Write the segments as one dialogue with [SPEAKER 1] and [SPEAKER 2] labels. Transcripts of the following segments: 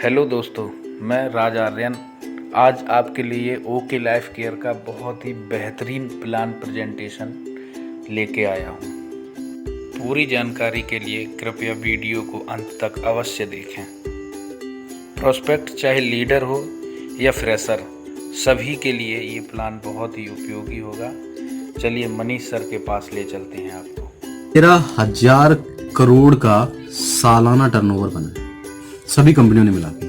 [SPEAKER 1] Hello दोस्तों, मैं राज आर्यन आज आपके लिए ओके लाइफ केयर का बहुत ही बेहतरीन प्लान प्रेजेंटेशन लेके आया हूँ। पूरी जानकारी के लिए कृपया वीडियो को अंत तक अवश्य देखें। प्रोस्पेक्ट चाहे लीडर हो या फ्रेशर, सभी के लिए ये प्लान बहुत ही उपयोगी होगा। चलिए मनीष सर के पास ले चलते हैं आपको।
[SPEAKER 2] 13,000 करोड़ का सालाना टर्नओवर बना है सभी कंपनियों ने मिला के,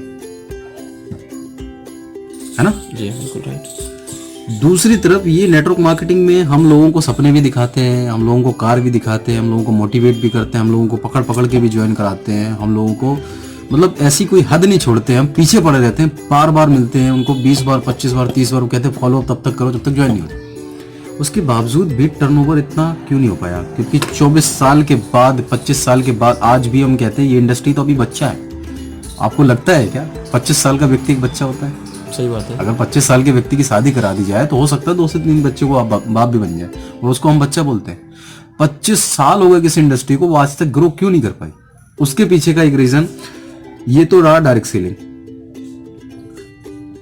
[SPEAKER 2] है ना
[SPEAKER 3] जी बिल्कुल राइट।
[SPEAKER 2] दूसरी तरफ ये नेटवर्क मार्केटिंग में हम लोगों को सपने भी दिखाते हैं, हम लोगों को कार भी दिखाते हैं, हम लोगों को मोटिवेट भी करते हैं, हम लोगों को पकड़ पकड़ के भी ज्वाइन कराते हैं, हम लोगों को मतलब ऐसी कोई हद नहीं छोड़ते हैं, हम पीछे पड़े रहते हैं, बार बार मिलते हैं उनको 20 बार 25 बार 30 बार, वो कहते हैं फॉलो तब तक करो जब तक ज्वाइन नहीं होता। उसके बावजूद भी टर्नओवर इतना क्यों नहीं हो पाया? क्योंकि 24 साल के बाद 25 साल के बाद आज भी हम कहते हैं ये इंडस्ट्री तो अभी बच्चा है। आपको लगता है क्या 25 साल का व्यक्ति एक बच्चा होता है?
[SPEAKER 3] सही बात है।
[SPEAKER 2] अगर 25 साल के व्यक्ति की शादी करा दी जाए तो हो सकता है 2 से 3 बच्चे को बाप भी बन जाए और उसको हम बच्चा बोलते हैं। 25 साल हो गए किसी इंडस्ट्री को, वो आज तक ग्रो क्यों नहीं कर पाई? उसके पीछे का एक रीजन ये तो रहा डायरेक्ट सेलिंग।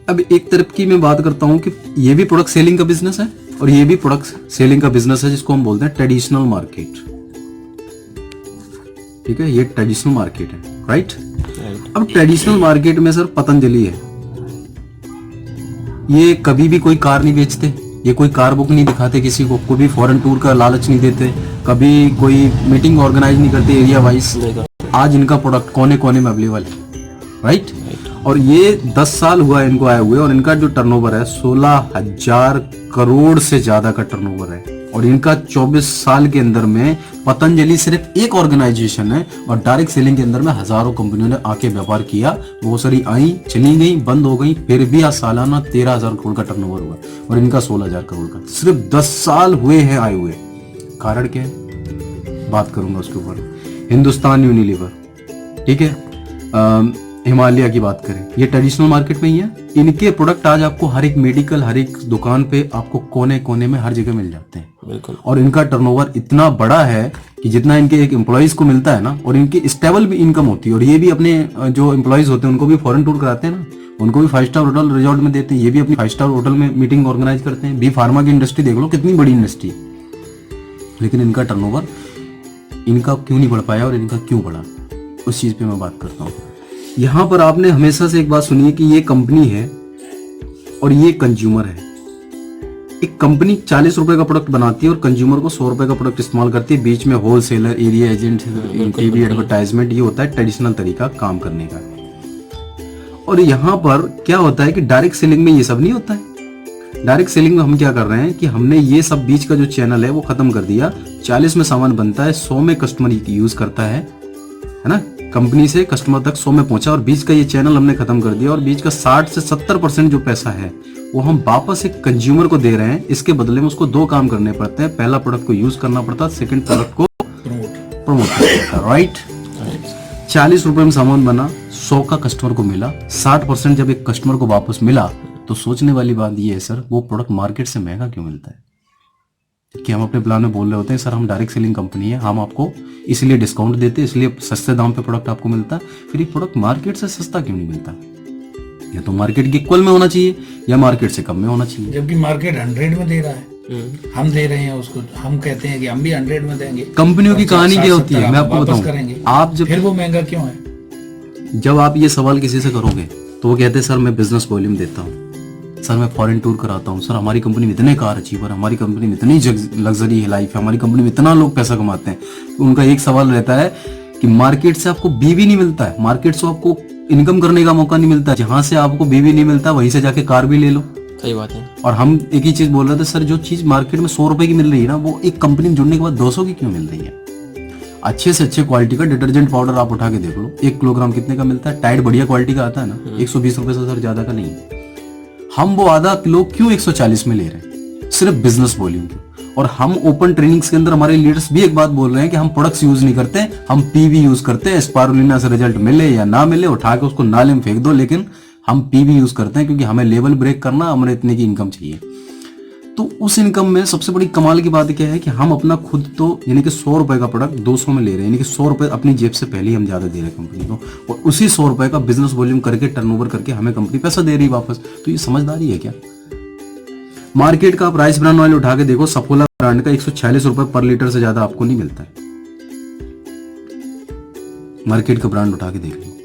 [SPEAKER 2] अब एक तरफ की मैं बात करता हूं कि ये भी प्रोडक्ट सेलिंग का बिजनेस है और ये भी प्रोडक्ट सेलिंग का बिजनेस है जिसको हम बोलते हैं ट्रेडिशनल मार्केट। ठीक है, ये ट्रेडिशनल मार्केट है, राइट। अब ट्रेडिशनल मार्केट में सर पतंजलि है, ये कभी भी कोई कार नहीं बेचते, ये कोई कार बुक नहीं दिखाते किसी को, कोई भी फॉरेन टूर का लालच नहीं देते, कभी कोई मीटिंग ऑर्गेनाइज नहीं करते एरिया वाइज। आज इनका प्रोडक्ट कोने कोने में अवेलेबल है, राइट। और ये 10 साल हुआ इनको आए हुए और इनका जो टर्नओवर है 16,000 करोड़ से ज्यादा का टर्नओवर है। और इनका 24 साल के अंदर में पतंजलि सिर्फ एक ऑर्गेनाइजेशन है और डायरेक्ट सेलिंग के अंदर में हजारों कंपनियों ने आके व्यापार किया, बहुत सारी आई चली गई बंद हो गई, फिर भी आज सालाना 13,000 करोड़ का टर्नओवर हुआ और इनका 16,000 करोड़ का। सिर्फ 10 साल हुए हैं आए हुए। कारण क्या है बात करूंगा उसके ऊपर। हिंदुस्तान यूनिलीवर, ठीक है, हिमालय की बात करें, ये ट्रेडिशनल मार्केट में ही है। इनके प्रोडक्ट आज आपको हर एक मेडिकल हर एक दुकान पे आपको कोने कोने में हर जगह मिल जाते हैं,
[SPEAKER 3] बिल्कुल।
[SPEAKER 2] और इनका टर्नओवर इतना बड़ा है कि जितना इनके एक एम्प्लॉइज को मिलता है ना, और इनकी स्टेबल भी इनकम होती है। और ये भी अपने जो एम्प्लॉइज होते हैं उनको भी फॉरेन टूर कराते हैं ना, उनको भी 5 स्टार होटल रिजॉर्ट में देते हैं, ये भी अपनी 5 स्टार होटल में मीटिंग ऑर्गेनाइज करते हैं। बी फार्मा की इंडस्ट्री देख लो कितनी बड़ी इंडस्ट्री है, लेकिन इनका टर्नओवर इनका क्यों नहीं बढ़ पाया और इनका क्यों बढ़ा, उस चीज पे मैं बात करता हूँ। यहां पर आपने हमेशा से एक बात सुनी है कि ये कंपनी है और ये कंज्यूमर है। एक कंपनी 40 रुपए का प्रोडक्ट बनाती है और कंज्यूमर को 100 रुपए का प्रोडक्ट इस्तेमाल करती है, बीच में wholesaler, area agent, TV advertisement, ये होता है ट्रेडिशनल तरीका काम करने का। और यहाँ पर क्या होता है कि डायरेक्ट सेलिंग में ये सब नहीं होता है। डायरेक्ट सेलिंग में हम क्या कर रहे हैं कि हमने ये सब बीच का जो चैनल है वो खत्म कर दिया। 40 में सामान बनता है, 100 में कस्टमर यूज करता है ना, कंपनी से कस्टमर तक 100 में पहुंचा, और बीच का ये चैनल हमने खत्म कर दिया। और बीच का 60 से 70% जो पैसा है वो हम वापस एक कंज्यूमर को दे रहे हैं। इसके बदले में उसको 2 काम करने पड़ते हैं, पहला प्रोडक्ट को यूज करना पड़ता है, सेकंड प्रोडक्ट को प्रमोट करना पड़ता है, राइट। 40 रुपए में सामान बना, 100 का कस्टमर को मिला, 60% जब एक कस्टमर को वापस मिला तो सोचने वाली बात ये है सर, वो प्रोडक्ट मार्केट से महंगा क्यों मिलता है? कि हम अपने प्लान में बोल रहे होते हैं सर हम डायरेक्ट सेलिंग कंपनी है, हम आपको इसलिए डिस्काउंट देते हैं, इसलिए सस्ते दाम पे प्रोडक्ट आपको मिलता है, फिर ये प्रोडक्ट मार्केट से सस्ता क्यों नहीं मिलता? या तो मार्केट के इक्वल में होना चाहिए या मार्केट से कम में होना चाहिए।
[SPEAKER 1] जबकि मार्केट 100 में दे रहा है, हम दे रहे हैं उसको, हम कहते हैं कि हम भी 100 में देंगे।
[SPEAKER 2] कंपनियों की कहानी क्या होती है मैं आपको बताऊं, आप जब
[SPEAKER 1] फिर वो महंगा क्यों है?
[SPEAKER 2] जब आप ये सवाल किसी से करोगे तो वो कहते हैं सर मैं बिजनेस वॉल्यूम देता हूँ, सर मैं फॉरेन टूर कराता हूँ, सर हमारी कंपनी में इतने कार अचीवर, हमारी कंपनी में इतनी लग्जरी लाइफ है, हमारी कंपनी में इतना लोग पैसा कमाते हैं। तो उनका एक सवाल रहता है कि मार्केट से आपको बीवी नहीं मिलता है, मार्केट से आपको इनकम करने का मौका नहीं मिलता है, जहां से आपको बीवी नहीं मिलता वहीं से जाके कार भी ले लो।
[SPEAKER 3] सही बात है।
[SPEAKER 2] और हम एक ही चीज बोल रहे थे सर, जो चीज मार्केट में 100 रुपए की मिल रही है ना, वो एक कंपनी में जुड़ने के बाद 200 की क्यों मिल रही है? अच्छे से अच्छे क्वालिटी का डिटर्जेंट पाउडर आप उठा के देख लो, 1 किलोग्राम कितने का मिलता है? टाइड बढ़िया क्वालिटी का आता है ना, 120 रुपए से सर ज्यादा का नहीं है। हम वो आधा किलो क्यों 140 में ले रहे हैं? सिर्फ बिजनेस वॉल्यूम की। और हम ओपन ट्रेनिंग्स के अंदर हमारे लीडर्स भी एक बात बोल रहे हैं कि हम प्रोडक्ट्स यूज नहीं करते, हम पीवी यूज करते हैं। स्पारुलिना से रिजल्ट मिले या ना मिले, उठा के उसको नाले में फेंक दो, लेकिन हम पीवी यूज करते हैं क्योंकि हमें लेवल ब्रेक करना, हमें इतने की इनकम चाहिए। तो उस इनकम में सबसे बड़ी कमाल की बात क्या है कि हम अपना खुद तो यानी कि 100 रुपए का प्रोडक्ट 200 में ले रहे हैं, यानी कि 100 रुपए अपनी जेब से पहले ही हम ज्यादा दे रहे हैं कंपनी को, और उसी 100 रुपए का बिजनेस वॉल्यूम करके टर्नओवर करके हमें कंपनी पैसा दे रही है वापस। तो ये समझदारी है क्या? मार्केट का आप राइस ब्रांड ऑयल उठा के देखो, सफोला ब्रांड का 146 रुपए पर लीटर से ज्यादा आपको नहीं मिलता है। मार्केट का ब्रांड उठा के देख लो।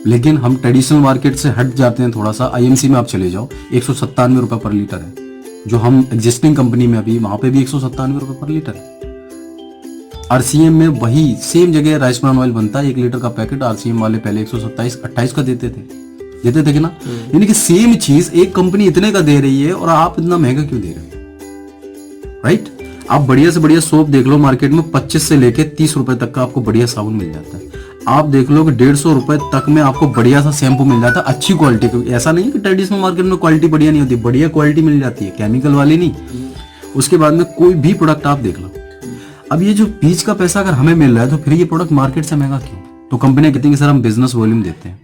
[SPEAKER 2] लेकिन हम ट्रेडिशनल मार्केट से हट जाते हैं थोड़ा सा, आईएमसी में आप चले जाओ 197 रुपए पर लीटर है, जो हम एग्जिस्टिंग कंपनी में अभी वहां पे भी 197 रुपए पर लीटर है। आरसीएम में वही सेम जगह राइस ब्रांड ऑयल बनता है, 1 लीटर का पैकेट आरसीएम वाले पहले 127-28 का देते थे कि ना। यानी कि सेम चीज एक कंपनी इतने का दे रही है और आप इतना महंगा क्यों दे रहे हो, राइट? आप बढ़िया से बढ़िया सोप देख लो मार्केट में 25 से लेके 30 रुपए तक का आपको बढ़िया साबुन मिल जाता है। आप देख लो कि 150 रुपए तक में आपको बढ़िया सा शैम्पू मिल जाता है, अच्छी क्वालिटी का। ऐसा नहीं है कि ट्रेडिशनल मार्केट में क्वालिटी बढ़िया नहीं होती, बढ़िया क्वालिटी मिल जाती है, केमिकल वाली नहीं। उसके बाद में कोई भी प्रोडक्ट आप देख लो। अब ये जो बीच का पैसा अगर हमें मिल रहा है तो फिर ये प्रोडक्ट मार्केट से महंगा क्यों? तो कंपनियां कहती हैं कि सर हम बिजनेस वॉल्यूम देते हैं।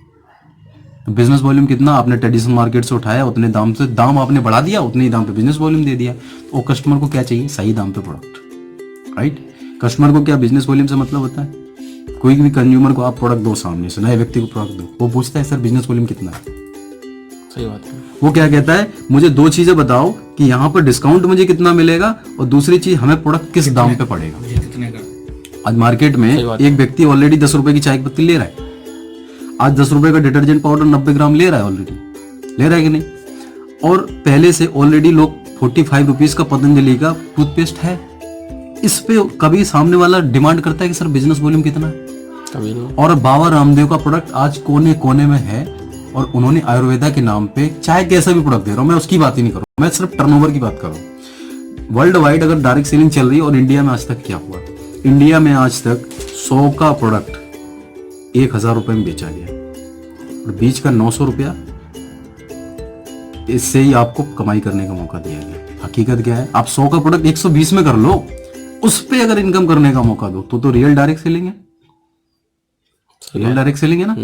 [SPEAKER 2] तो बिजनेस वॉल्यूम कितना आपने ट्रेडिशनल मार्केट से उठाया, उतने दाम से दाम आपने बढ़ा दिया, उतने ही दाम पे बिजनेस वॉल्यूम दे दिया। तो कस्टमर को क्या चाहिए? सही दाम पे प्रोडक्ट, राइट? कस्टमर को क्या बिजनेस वॉल्यूम से मतलब होता है? कोई भी कंज्यूमर को आप प्रोडक्ट दो, सामने से नए व्यक्ति को प्रोडक्ट दो, वो पूछता है सर बिजनेस वॉल्यूम कितना है?
[SPEAKER 3] सही बात है।
[SPEAKER 2] वो क्या कहता है, मुझे 2 चीजें बताओ कि यहाँ पर डिस्काउंट मुझे कितना मिलेगा, और दूसरी चीज हमें प्रोडक्ट किस दाम पे पड़ेगा।
[SPEAKER 1] कितने का?
[SPEAKER 2] आज मार्केट में एक व्यक्ति ऑलरेडी 10 रुपए की चाय की पत्ती ले रहा है, आज 10 रुपए का डिटर्जेंट पाउडर 90 ग्राम ले रहा है, ऑलरेडी ले रहा है कि नहीं? और पहले से ऑलरेडी लोग 45 रुपीज का पतंजलि का टूथपेस्ट है, इस पे कभी सामने वाला डिमांड करता है कि सर बिजनेस वॉल्यूम कितना है?
[SPEAKER 3] कभी नहीं।
[SPEAKER 2] और बाबा रामदेव का प्रोडक्ट आज कोने कोने में है, और उन्होंने आयुर्वेदा के नाम पे चाहे कैसा भी प्रोडक्ट दे रहा हूं, मैं उसकी बात ही नहीं करूं, मैं सिर्फ टर्नओवर की बात करूं। वर्ल्ड वाइड अगर डायरेक्ट सेलिंग चल रही है, और इंडिया में आज तक क्या हुआ? इंडिया में आज तक 100 का प्रोडक्ट 1000 रुपए में बेचा गया, और बीच का 900 रुपया इससे ही आपको कमाई करने का मौका दिया गया। हकीकत क्या है? आप 100 का प्रोडक्ट 120 में कर लो, उस पे अगर इनकम करने का मौका दो तो रियल डायरेक्ट सेलिंग है, रियल डायरेक्ट सेलिंग है ना।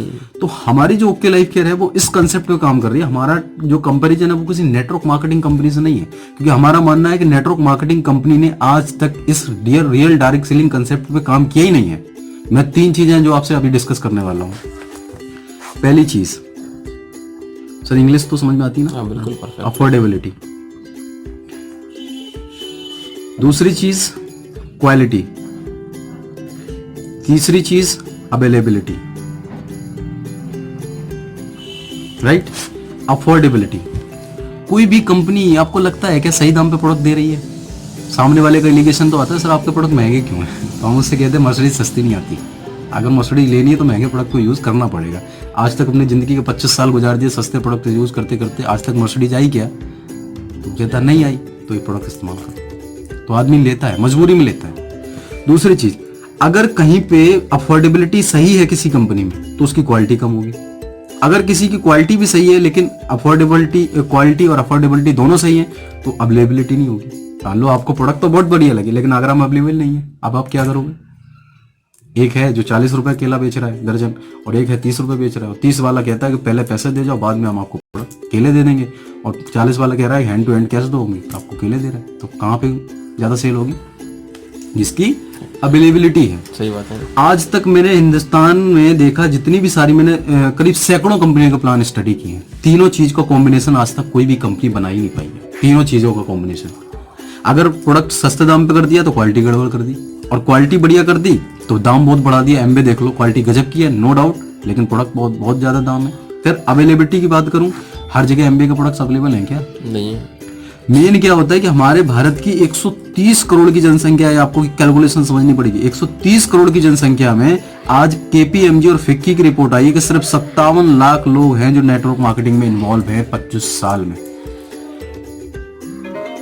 [SPEAKER 2] तो हमारी जो ओके लाइफ केयर है वो इस कंसेप्ट पे काम कर रही है। हमारा जो कंपैरिजन है वो किसी नेटवर्क मार्केटिंग कंपनी से नहीं है, क्योंकि हमारा मानना है कि नेटवर्क मार्केटिंग कंपनी ने आज तक इस रियल डायरेक्ट सेलिंग कंसेप्ट पे काम किया ही नहीं है। मैं 3 चीजें जो आपसे अभी डिस्कस करने वाला हूं। पहली चीज, सर इंग्लिश तो समझ में आती है ना?
[SPEAKER 3] बिल्कुल परफेक्ट।
[SPEAKER 2] अफोर्डेबिलिटी। दूसरी चीज क्वालिटी। तीसरी चीज अवेलेबिलिटी, राइट? अफोर्डेबिलिटी। कोई भी कंपनी आपको लगता है क्या सही दाम पे प्रोडक्ट दे रही है? सामने वाले का एलिगेशन तो आता है सर आपके प्रोडक्ट महंगे क्यों है, तो हम उससे कहते हैं मर्सिडीज सस्ती नहीं आती। अगर मर्सिडीज लेनी है तो महंगे प्रोडक्ट को यूज करना पड़ेगा। आज तक अपनी जिंदगी के 25 साल गुजार दिए सस्ते प्रोडक्ट यूज करते करते, आज तक मर्सिडीज आई क्या? तो कहता नहीं आई, तो ये प्रोडक्ट इस्तेमाल करो। तो आदमी लेता है, मजबूरी में लेता है। दूसरी चीज, अगर कहीं पे अफोर्डेबिलिटी सही है किसी कंपनी में तो उसकी क्वालिटी कम होगी। अगर किसी की क्वालिटी भी सही है लेकिन अफोर्डेबिलिटी, क्वालिटी और अफोर्डेबिलिटी दोनों सही है, तो अवेलेबिलिटी नहीं होगी। मान लो आपको प्रोडक्ट तो बहुत बढ़िया लगे, लेकिन अगर हम अवेलेबल नहीं है, अब आप क्या करोगे? एक है जो 40 रुपए केला बेच रहा है दर्जन, और एक है 30 रुपए बेच रहा है, और 30 वाला कहता है कि पहले पैसे दे जाओ, बाद में हम आपको केले दे देंगे, और 40 वाला कह रहा है हैंड टू हैंड कैश दोगे, तो आपको केले दे रहा है। तो कहाँ पे ज्यादा सेल होगी? जिसकी अवेलेबिलिटी है।
[SPEAKER 3] सही बात है।
[SPEAKER 2] आज तक मैंने हिंदुस्तान में देखा, जितनी भी सारी मैंने करीब सैकड़ों कंपनियों का प्लान स्टडी किए हैं, तीनों चीज का कॉम्बिनेशन आज तक कोई भी कंपनी बना ही नहीं पाई है। तीनों चीजों का कॉम्बिनेशन, अगर प्रोडक्ट सस्ते दाम पे कर दिया तो क्वालिटी गड़बड़ कर दी, और क्वालिटी बढ़िया कर दी तो दाम बहुत बढ़ा दिया। एमबे देख लो, क्वालिटी गजब की है नो डाउट, लेकिन प्रोडक्ट बहुत बहुत ज्यादा दाम है। फिर अवेलेबिलिटी की बात करूं, हर जगह एमबे के प्रोडक्ट्स अवेलेबल हैं क्या?
[SPEAKER 3] नहीं है।
[SPEAKER 2] मेन क्या होता है कि हमारे भारत की 130 करोड़ की जनसंख्या है, आपको कैलकुलेशन समझनी पड़ेगी। 130 करोड़ की जनसंख्या में आज केपीएमजी और फिक्की की रिपोर्ट आई है कि सिर्फ 57 लाख लोग हैं जो नेटवर्क मार्केटिंग में इन्वॉल्व हैं 25 साल में।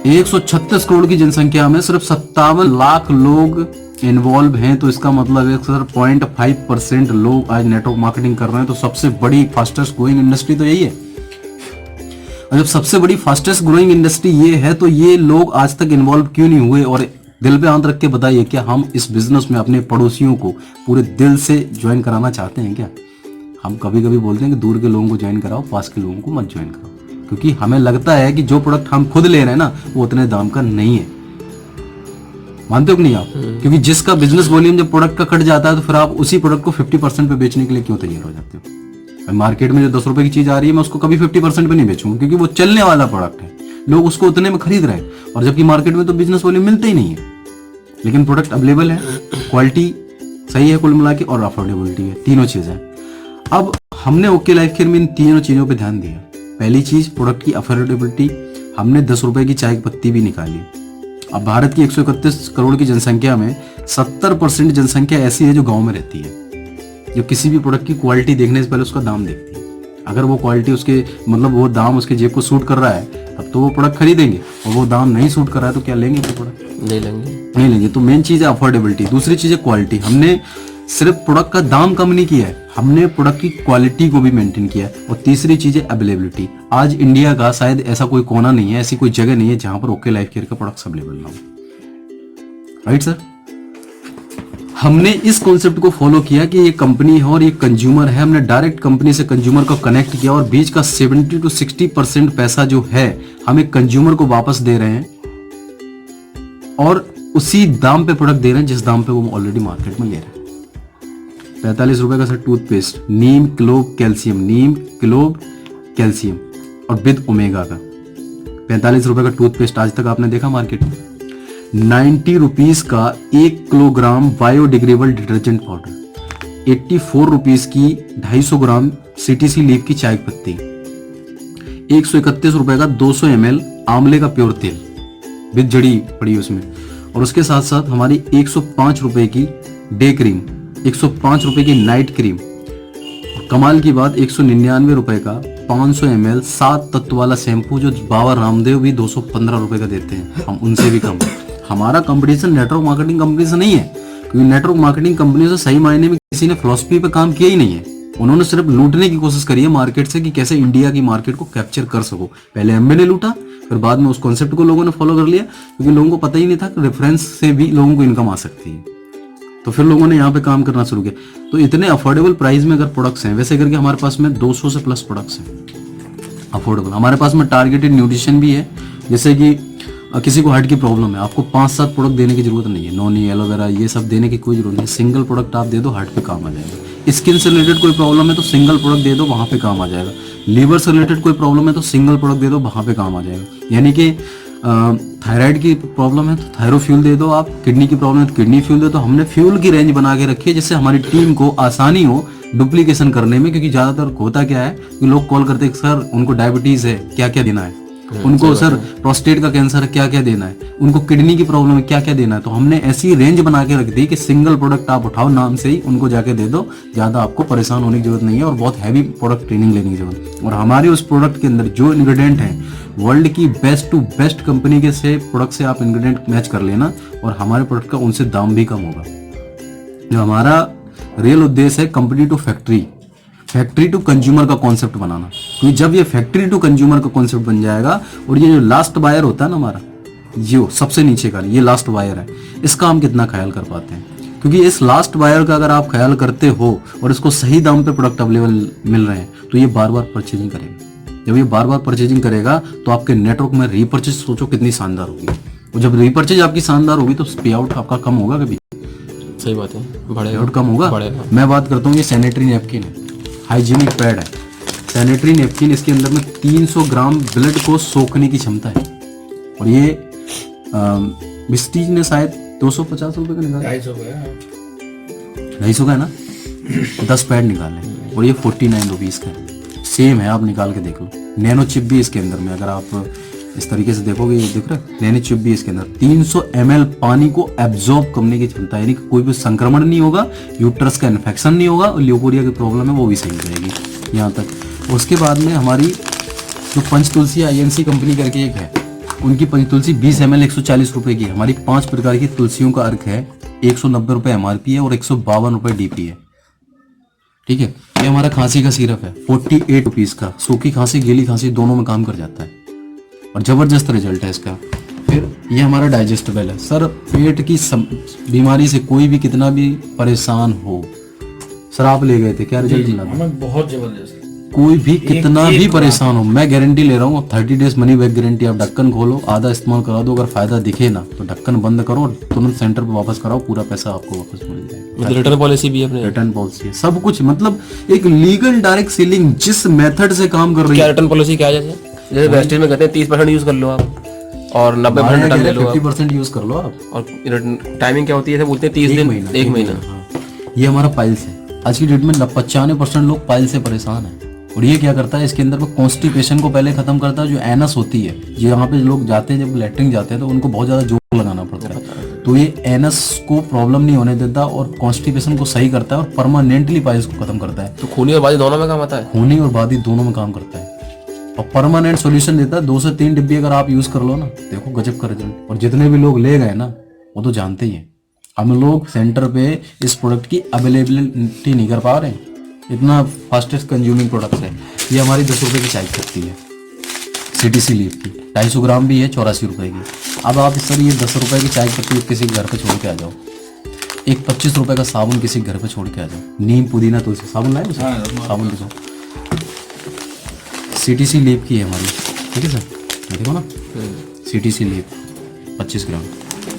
[SPEAKER 2] 136 करोड़ की जनसंख्या में सिर्फ 57 लाख लोग इन्वॉल्व हैं, तो इसका मतलब है सर 0.5% लोग आज नेटवर्क मार्केटिंग कर रहे हैं। तो सबसे बड़ी फास्टेस्ट ग्रोइंग इंडस्ट्री तो यही है। और जब सबसे बड़ी फास्टेस्ट ग्रोइंग इंडस्ट्री ये है, तो ये लोग आज तक इन्वॉल्व क्यों नहीं हुए? और दिल पे हाथ रख के बताइए, क्या हम इस बिजनेस में अपने पड़ोसियों को पूरे दिल से ज्वाइन कराना चाहते हैं क्या? हम कभी कभी बोलते हैं कि दूर के लोगों को ज्वाइन कराओ, पास के लोगों को मत ज्वाइन कराओ। क्योंकि हमें लगता है कि जो प्रोडक्ट हम खुद ले रहे हैं ना वो उतने दाम का नहीं है। मानते हो कि नहीं आप? क्योंकि जिसका बिजनेस वॉल्यूम जब प्रोडक्ट का कट जाता है तो फिर आप उसी प्रोडक्ट को 50% पे बेचने के लिए क्यों तैयार हो जाते हो? मार्केट में जो 10 रुपए की चीज आ रही है मैं उसको कभी 50% पे नहीं बेचूंगा, क्योंकि वो चलने वाला प्रोडक्ट है, लोग उसको उतने में खरीद रहे हैं। और जबकि मार्केट में तो बिजनेस वॉल्यूम मिलता ही नहीं है, लेकिन प्रोडक्ट अवेलेबल है, क्वालिटी सही है कुल मिला के, और अफोर्डेबिलिटी है, तीनों चीजें। अब हमने ओके लाइफ केयर में इन तीनों चीजों पे ध्यान दिया। पहली चीज प्रोडक्ट की अफोर्डेबिलिटी, हमने 10 रुपए की चाय की पत्ती भी निकाली। अब भारत की 131 करोड़ की जनसंख्या में 70% जनसंख्या ऐसी है जो गांव में रहती है, जो किसी भी प्रोडक्ट की क्वालिटी देखने से पहले उसका दाम देखती है। अगर वो क्वालिटी उसके मतलब वो दाम उसके जेब को सूट कर रहा है तब तो वो प्रोडक्ट खरीदेंगे, और वो दाम नहीं सूट कर रहा है तो क्या लेंगे वो प्रोडक्ट? नहीं लेंगे। तो मेन चीज है अफोर्डेबिलिटी। दूसरी चीज है क्वालिटी। हमने सिर्फ प्रोडक्ट का दाम कम नहीं किया है, हमने प्रोडक्ट की क्वालिटी को भी मेंटेन किया है। और तीसरी चीज है अवेलेबिलिटी। आज इंडिया का शायद ऐसा कोई कोना नहीं है, ऐसी कोई जगह नहीं है जहां पर ओके लाइफ केयर का प्रोडक्ट्स अवेलेबल ना हो। Right sir? हमने इस कॉन्सेप्ट को फॉलो किया कि ये कंपनी है और ये कंज्यूमर है। हमने डायरेक्ट कंपनी से कंज्यूमर को कनेक्ट किया और बीच का 70 to 60% पैसा जो है हमें कंज्यूमर को वापस दे रहे हैं, और उसी दाम पे प्रोडक्ट दे रहे हैं जिस दाम पे वो ऑलरेडी मार्केट में ले रहे हैं। 45 रुपए का सर टूथपेस्ट, नीम क्लोव कैल्शियम और विद ओमेगा का 45 रुपए का टूथपेस्ट आज तक आपने देखा मार्केट में? 90 रुपीज का 1 kilogram biodegradable detergent powder, 84 rupees की 250 ग्राम सीटीसी लीफ की चाय पत्ती, 131 रुपए का 200 ml आंवले का प्योर तेल विद जड़ी पड़ी उसमें, और उसके साथ साथ हमारी 105 रुपए की डे क्रीम, 105 रुपए की नाइट क्रीम, और कमाल की बात 199 रुपए का 500 ml 7 तत्व वाला शैम्पू जो बाबा रामदेव भी 215 रुपए का देते हैं, हम उनसे भी कम। हमारा कंपटीशन नेटवर्क मार्केटिंग कंपनी से नहीं है, क्योंकि नेटवर्क मार्केटिंग कंपनी से सही मायने में किसी ने फिलॉसफी पे काम किया ही नहीं है। उन्होंने सिर्फ लूटने की कोशिश करी है मार्केट से कि कैसे इंडिया की मार्केट को कैप्चर कर सको। पहले एमबी ने लूटा, फिर बाद में उस कॉन्सेप्ट को लोगों ने फॉलो कर लिया, क्योंकि लोगों को पता ही नहीं था कि रेफरेंस से भी लोगों को इनकम आ सकती है। तो फिर लोगों ने यहाँ पे काम करना शुरू किया। तो इतने अफोर्डेबल प्राइस में अगर प्रोडक्ट्स हैं, वैसे करके हमारे पास में 200 से प्लस प्रोडक्ट्स हैं अफोर्डेबल। हमारे पास में टारगेटेड न्यूट्रिशन भी है, जैसे कि किसी को हार्ट की प्रॉब्लम है, आपको 5-7 प्रोडक्ट देने की जरूरत नहीं है, नॉनी एलोवेरा ये सब देने की कोई जरूरत नहीं। सिंगल प्रोडक्ट आप दे दो, हार्ट पे काम आ जाएगा। स्किन से रिलेटेड कोई प्रॉब्लम है तो सिंगल प्रोडक्ट दे दो, वहां पे काम आ जाएगा। लीवर से रिलेटेड कोई प्रॉब्लम है तो सिंगल प्रोडक्ट दे दो, वहां पे काम आ जाएगा। यानी कि थायराइड की प्रॉब्लम है तो थायरोफ्यूल दे दो आप, किडनी की प्रॉब्लम है तो किडनी फ्यूल दे दो। हमने फ्यूल की रेंज बना के रखी है जिससे हमारी टीम को आसानी हो डुप्लीकेशन करने में, क्योंकि ज्यादातर होता क्या है कि लोग कॉल करते हैं सर उनको डायबिटीज है क्या क्या देना है, उनको सर प्रोस्टेट का कैंसर है क्या क्या देना है, उनको किडनी की प्रॉब्लम है क्या क्या देना है। तो हमने ऐसी रेंज बना के रख दी कि सिंगल प्रोडक्ट आप उठाओ नाम से ही उनको जाके दे दो, ज्यादा आपको परेशान होने की जरूरत नहीं है और बहुत हैवी प्रोडक्ट ट्रेनिंग लेने की जरूरत। और हमारे उस प्रोडक्ट के अंदर जो इंग्रेडिएंट है वर्ल्ड की बेस्ट टू बेस्ट कंपनी के से प्रोडक्ट से आप इंग्रेडिएंट मैच कर लेना, और हमारे प्रोडक्ट का उनसे दाम भी कम होगा। जो हमारा रियल उद्देश्य है company to factory to consumer का कॉन्सेप्ट बनाना। क्योंकि जब ये फैक्ट्री टू कंज्यूमर का कॉन्सेप्ट बन जाएगा, और ये जो लास्ट बायर होता है ना हमारा, जो सबसे नीचे का ये लास्ट बायर है, इसका हम कितना ख्याल कर पाते हैं? क्योंकि इस लास्ट बायर का अगर आप ख्याल करते हो और इसको सही दाम पे प्रोडक्ट अवेलेबल मिल रहे हैं तो ये बार बार परचेजिंग करेगा। जब ये बार बार परचेजिंग करेगा तो आपके नेटवर्क में रीपर्चेज सोचो कितनी शानदार होगी, और जब रीपर्चेज आपकी शानदार होगी तो पे आउट आपका कम होगा कभी?
[SPEAKER 3] सही बात है,
[SPEAKER 2] पे आउट कम होगा। मैं बात करता हूँ ये सैनिटरी नैपकिन है, हाइजीनिक पैड है, सैनिटरी नैपकिन, इसके अंदर में 300 ग्राम ब्लड को सोखने की क्षमता है, और ये विस्टीज ने शायद 250 रुपए का निकाला, 250 का है ना, 10 पैड निकाले, और ये 49 रुपीज का है। सेम है, आप निकाल के देख लो। नैनो चिप भी इसके अंदर में, अगर आप इस तरीके से देखोगे, ये दिख रहा है नैनो चिप भी इसके अंदर, 300 ml पानी को एब्जॉर्ब करने की क्षमता, यानी कि कोई भी संक्रमण नहीं होगा, यूट्रस का इन्फेक्शन नहीं होगा, और ल्यूकोरिया की प्रॉब्लम है वो भी सही रहेगी यहाँ तक। उसके बाद में हमारी जो पंचतुलसी INC कंपनी करके एक है, उनकी पंचतुलसी 20 ml 140 रुपए की है। हमारी 5 प्रकार की तुलसियों का अर्क है, 190 रुपए MRP है और 152 रुपए DP है। ठीक है, ये हमारा खांसी का सिरप है 48 रुपीज का, सूखी खांसी गीली खांसी दोनों में काम कर जाता है और जबरदस्त रिजल्ट है इसका। फिर ये हमारा डाइजेस्टेबल है। सर पेट की बीमारी से कोई भी कितना भी परेशान हो, सर आप ले गए थे, क्या रिजल्ट मिला?
[SPEAKER 1] हमें बहुत जबरदस्त।
[SPEAKER 2] कोई भी कितना भी परेशान हो, मैं गारंटी ले रहा हूँ 30 डेज मनी बैक गारंटी। आप ढक्कन खोलो, आधा इस्तेमाल करा दो, अगर फायदा दिखे ना तो ढक्कन बंद करो और तुरंत सेंटर पे वापस कराओ, पूरा पैसा आपको वापस मिल जाएगा।
[SPEAKER 3] मतलब रिटर्न पॉलिसी भी है अपने?
[SPEAKER 2] रिटर्न पॉलिसी है, सब कुछ, मतलब एक लीगल डायरेक्ट सेलिंग जिस मेथड से काम कर रही
[SPEAKER 3] क्या
[SPEAKER 2] है।
[SPEAKER 3] रिटर्न पॉलिसी क्या है? जैसे वेस्टेज में कहते हैं 30% यूज कर लो आप और 90% रिटर्न ले लो आप,
[SPEAKER 2] 50% यूज कर लो आप।
[SPEAKER 3] और टाइमिंग क्या होती है? ऐसे बोलते हैं 30 दिन, एक महीना।
[SPEAKER 2] ये हमारा पाइल्स है। आज की डेट में 95% लोग पाइल से परेशान हैं। और ये क्या करता है, इसके अंदर में कॉन्स्टिपेशन को पहले खत्म करता है। जो एनस होती है, यहाँ पे लोग जाते हैं जब लैट्रिन जाते हैं तो उनको बहुत ज्यादा जोर लगाना पड़ता है, तो ये एनस को प्रॉब्लम नहीं होने देता और कॉन्स्टिपेशन को सही करता है और परमानेंटली पाइल्स को खत्म करता है।
[SPEAKER 3] तो खूनी और बादी दोनों में काम आता है?
[SPEAKER 2] खूनी और बादी दोनों में काम करता है और परमानेंट सॉल्यूशन देता है। 2 से 3 डिब्बी अगर आप यूज कर लो ना, देखो गजब का रिजल्ट। और जितने भी लोग ले गए ना वो तो जानते ही हैं। हम लोग सेंटर पे इस प्रोडक्ट की अवेलेबिलिटी नहीं कर पा रहे हैं, इतना फास्टेस्ट कंज्यूमिंग प्रोडक्ट है। ये हमारी 10 रुपये की चाय पत्ती है, CTC लीफ की, 250 ग्राम भी है, 84 रुपये की। अब आप इस तरह ये 10 रुपये की चाय पत्ती किसी के घर पे छोड़ के आ जाओ, एक 25 रुपये का साबुन किसी के घर पे छोड़ के आ जाओ, नीम पुदीना तुलसी साबुन लाए साबुन देखो, CTC लीफ की है हमारी, ठीक है सर, देखो ना CTC लीफ 25 ग्राम।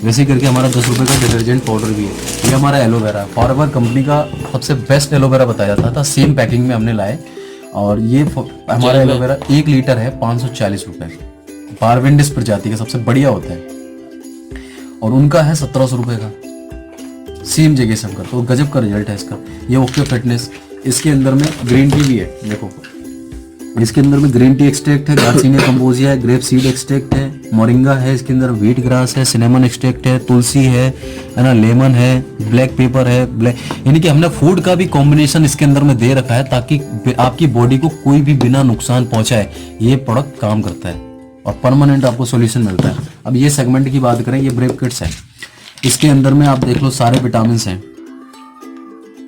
[SPEAKER 2] वैसे ही करके हमारा 10 रुपये का डिटर्जेंट पाउडर भी है। ये हमारा एलोवेरा, फॉरएवर कंपनी का सबसे बेस्ट एलोवेरा बताया जाता था, सेम पैकिंग में हमने लाए। और ये हमारा एलोवेरा 1 लीटर है 540 रुपये, बारवेंडिस प्रजाति का सबसे बढ़िया होता है। और उनका है 1700 रुपये का, सेम जगह से हम करते, तो गजब का रिजल्ट है इसका। ये ओके फिटनेस, इसके अंदर में ग्रीन टी भी है, देखो इसके अंदर में ग्रीन टी एक्सट्रैक्ट है, गार्सिनिया कंबोजिया है, ग्रेप सीड एक्सट्रैक्ट है, मोरिंगा है, इसके अंदर व्हीट ग्रास है, सिनेमन एक्सट्रैक्ट है, तुलसी है ना, लेमन है, ब्लैक पेपर है, ब्लैक, यानी कि हमने फूड का भी कॉम्बिनेशन इसके अंदर में दे रखा है ताकि आपकी बॉडी को कोई भी बिना नुकसान पहुंचाए ये प्रोडक्ट काम करता है और परमानेंट आपको सोल्यूशन मिलता है। अब ये सेगमेंट की बात करें, ये ब्रेव किट्स है, इसके अंदर में आप देख लो सारे विटामिन हैं,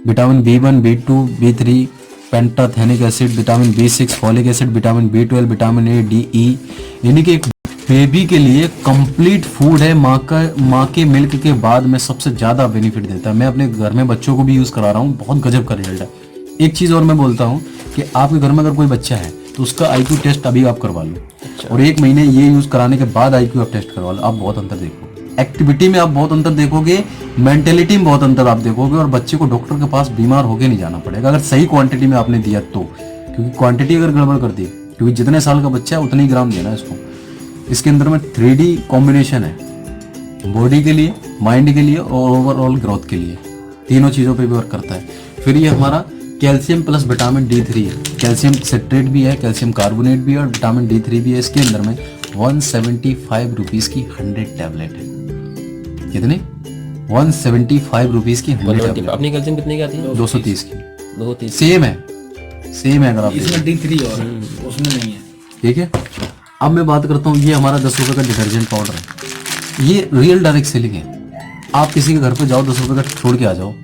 [SPEAKER 2] vitamin B1, B2, B3, pantothenic acid, vitamin B6, folic acid, vitamin B12, vitamin A, D, E, यानी कि एक बेबी के लिए कंप्लीट फूड है। माँ के मिल्क के बाद में सबसे ज्यादा बेनिफिट देता है। मैं अपने घर में बच्चों को भी यूज करा रहा हूँ, बहुत गजब का रिजल्ट है। एक चीज और मैं बोलता हूँ कि आपके घर में अगर कोई बच्चा है तो उसका IQ टेस्ट अभी आप करवा लो, और 1 महीने ये यूज कराने के बाद IQ आप टेस्ट करवा लो, आप बहुत अंतर देखोगे। एक्टिविटी में आप बहुत अंतर देखोगे, मेंटेलिटी में बहुत अंतर आप देखोगे, और बच्चे को डॉक्टर के पास बीमार होके नहीं जाना पड़ेगा अगर सही क्वांटिटी में आपने दिया तो। क्योंकि क्वांटिटी अगर गड़बड़ कर दी, क्योंकि जितने साल का बच्चा है उतने ही ग्राम देना है इसको। इसके अंदर में 3D कॉम्बिनेशन है, बॉडी के लिए, माइंड के लिए और ओवरऑल ग्रोथ के लिए, तीनों चीज़ों पे भी वर्क करता है। फिर ये हमारा कैल्शियम प्लस विटामिन D3 है, कैल्शियम सेट्रेट भी है, कैल्शियम कार्बोनेट भी है और विटामिन D3 भी है। इसके अंदर में 175 रुपीज़ की 100 टैबलेट है। कितने? 175 रुपीज़ की 100 टैबलेट।
[SPEAKER 3] अपनी कैल्शियम कितने की आती है?
[SPEAKER 2] 230 की,
[SPEAKER 3] 230
[SPEAKER 2] सेम है, सेम है। अगर आप
[SPEAKER 1] इसमें D3 और उसमें नहीं है,
[SPEAKER 2] ठीक है। अब मैं बात करता हूँ, ये हमारा 10 रुपये का डिटर्जेंट पाउडर है, ये रियल डायरेक्ट सेलिंग है। आप किसी के घर पे जाओ, 10 रुपये का छोड़ के आ जाओ,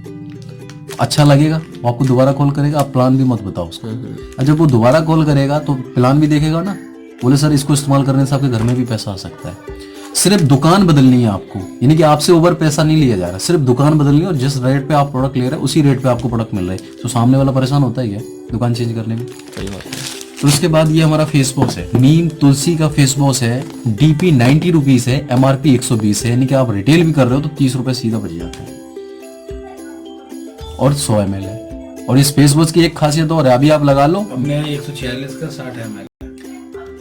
[SPEAKER 2] अच्छा लगेगा, वो आपको दोबारा कॉल करेगा, आप प्लान भी मत बताओ उसको। और जब वो दोबारा कॉल करेगा तो प्लान भी देखेगा ना, बोले सर इसको इस्तेमाल करने से आपके घर में भी पैसा आ सकता है। सिर्फ दुकान बदलनी है आपको, यानी कि आपसे ओवर पैसा नहीं लिया जा रहा, सिर्फ दुकान बदलनी है और जिस रेट पे आप प्रोडक्ट ले रहे हैं उसी रेट पे आपको प्रोडक्ट मिल रहा है। तो सामने वाला परेशान होता ही है दुकान चेंज करने में।
[SPEAKER 3] सही बात है।
[SPEAKER 2] तो उसके बाद ये हमारा फेस वॉश है, नीम तुलसी का फेस वॉश है, DP 90 रुपीज़ है, MRP 120 है, यानी कि आप रिटेल भी कर रहे हो तो 30 रुपये सीधा बच जाता है, और 100 ml है। और इस फेस वॉश की एक खासियत और है, अभी आप लगा लो,
[SPEAKER 1] हमने 146 का 60 ml,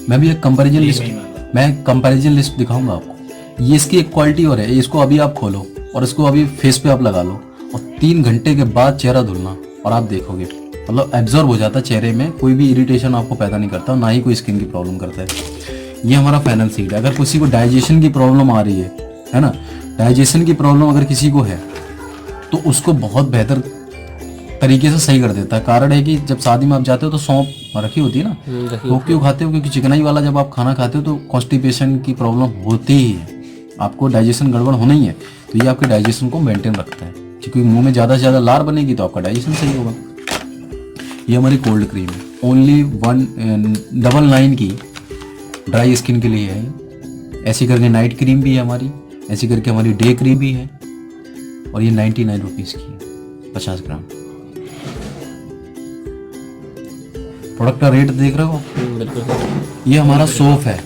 [SPEAKER 2] मैं भी एक कंपैरिजन लिस्ट दिखाऊंगा आपको। ये इसकी एक क्वालिटी और है, इसको अभी आप खोलो और इसको अभी फेस पे आप लगा लो और 3 घंटे के बाद चेहरा धुलना और आप देखोगे, मतलब एब्जॉर्ब हो जाता है चेहरे में, कोई भी इरिटेशन आपको पैदा नहीं करता, ना ही कोई स्किन की प्रॉब्लम करता है। ये हमारा फेनल सीड है, अगर किसी को डाइजेशन की प्रॉब्लम आ रही है ना, डाइजेशन की प्रॉब्लम अगर किसी को है तो उसको बहुत बेहतर तरीके से सही कर देता है। कारण है कि जब शादी में आप जाते हो तो सौंफ रखी होती है ना, तो क्यों खाते हो? क्योंकि चिकनाई वाला जब आप खाना खाते हो तो कॉन्स्टिपेशन की प्रॉब्लम होती ही है, आपको डाइजेशन गड़बड़ होना ही है, तो ये आपके डाइजेशन को मेंटेन रखता है। क्योंकि मुंह में ज़्यादा से ज़्यादा लार बनेगी तो आपका डाइजेशन सही होगा। ये हमारी कोल्ड क्रीम है, ओनली 199 की, ड्राई स्किन के लिए है। ऐसी करके नाइट क्रीम भी है हमारी, ऐसी करके हमारी डे क्रीम भी है, और ये 99 रुपीज़ की है, 50 ग्राम। प्रोडक्ट का रेट देख रहे हो?
[SPEAKER 3] बिल्कुल सर।
[SPEAKER 2] ये हमारा सोप है,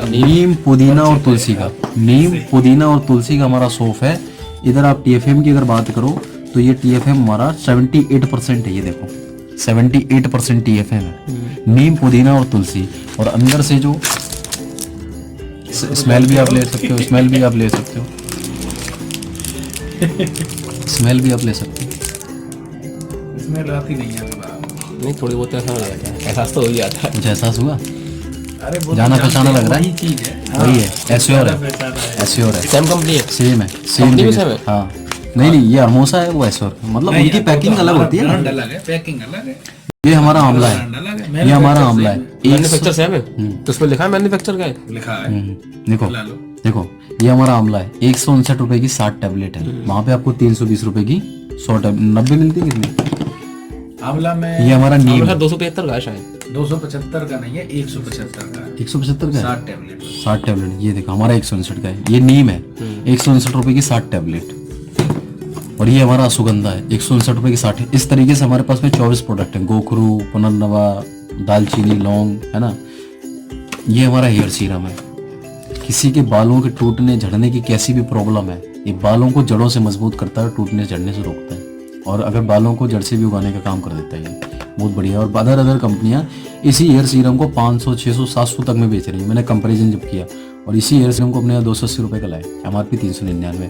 [SPEAKER 2] नीम पुदीना और तुलसी का। नीम पुदीना और तुलसी का हमारा सोप है। इधर आप TFM की अगर बात करो तो ये TFM हमारा 78% है। ये देखो 78% TFM है, नीम पुदीना और तुलसी। और अंदर से जो स्मेल भी आप ले सकते हो, स्मेल भी आप ले सकते हो, स्मेल भी आप ले सकते हो।
[SPEAKER 1] इसमें आती नहीं है।
[SPEAKER 3] नहीं थोड़ी बहुत ऐसा हो जाता है, एहसास तो हो ही जाता है।
[SPEAKER 2] कुछ एहसास हुआ?
[SPEAKER 1] अरे वो
[SPEAKER 2] जाना पहचाना लग रहा है।
[SPEAKER 1] चीज है,
[SPEAKER 2] वही है, एश्योर है, एश्योर है,
[SPEAKER 3] सेम कंपनी है।
[SPEAKER 2] सेम है, सेम
[SPEAKER 3] कंपनी भी
[SPEAKER 2] जगह।
[SPEAKER 3] सेम है?
[SPEAKER 2] हाँ नहीं नहीं, ये अरमोसा है, वो एश्योर है। मतलब उनकी पैकिंग अलग होती है ना।
[SPEAKER 1] ब्रांड अलग है, पैकिंग अलग है,
[SPEAKER 2] ये हमारा आंवला है,
[SPEAKER 1] ब्रांड अलग है।
[SPEAKER 2] ये हमारा आंवला है।
[SPEAKER 3] मैन्युफैक्चर सेम है तो उसमें लिखा है मैन्युफैक्चर का है।
[SPEAKER 1] लिखा है,
[SPEAKER 2] देखो
[SPEAKER 1] ला लो।
[SPEAKER 2] देखो, ये हमारा आंवला है। 159 रुपए की 60 टैबलेट है। वहां पे आपको 320 रुपए की 100 टैबलेट 90 मिलती है कितनी?
[SPEAKER 1] आंवला में
[SPEAKER 2] ये हमारा नीम है।
[SPEAKER 3] 275 का है शायद।
[SPEAKER 1] 275 का नहीं है, 175 का है।
[SPEAKER 2] 175 का है,
[SPEAKER 1] 60 टैबलेट।
[SPEAKER 2] 60 टैबलेट। ये देखो हमारा 159 का है। ये नीम है, 159 रुपए की 60 टैबलेट। और ये हमारा अश्वगंधा है, 159 रुपए की 60। इस तरीके से हमारे पास में 24 प्रोडक्ट है। गोखरू, पुनर्नवा, दालचीनी, लौंग, है ना। ये हमारा हेयर सीरम है। किसी के बालों के टूटने झड़ने की कैसी भी प्रॉब्लम है, ये बालों को जड़ों से मजबूत करता है, टूटने झड़ने से रोकता है। और अगर बालों को जड़ से भी उगाने का काम कर देता है, ये बहुत बढ़िया। और अदर अदर कंपनियां इसी हेयर सीरम को 500, 600, 700 तक में बेच रही है। मैंने कंपैरिजन जब किया, और इसी हेयर सीरम को अपने यहाँ 280 रुपये का लाए, MRP 399।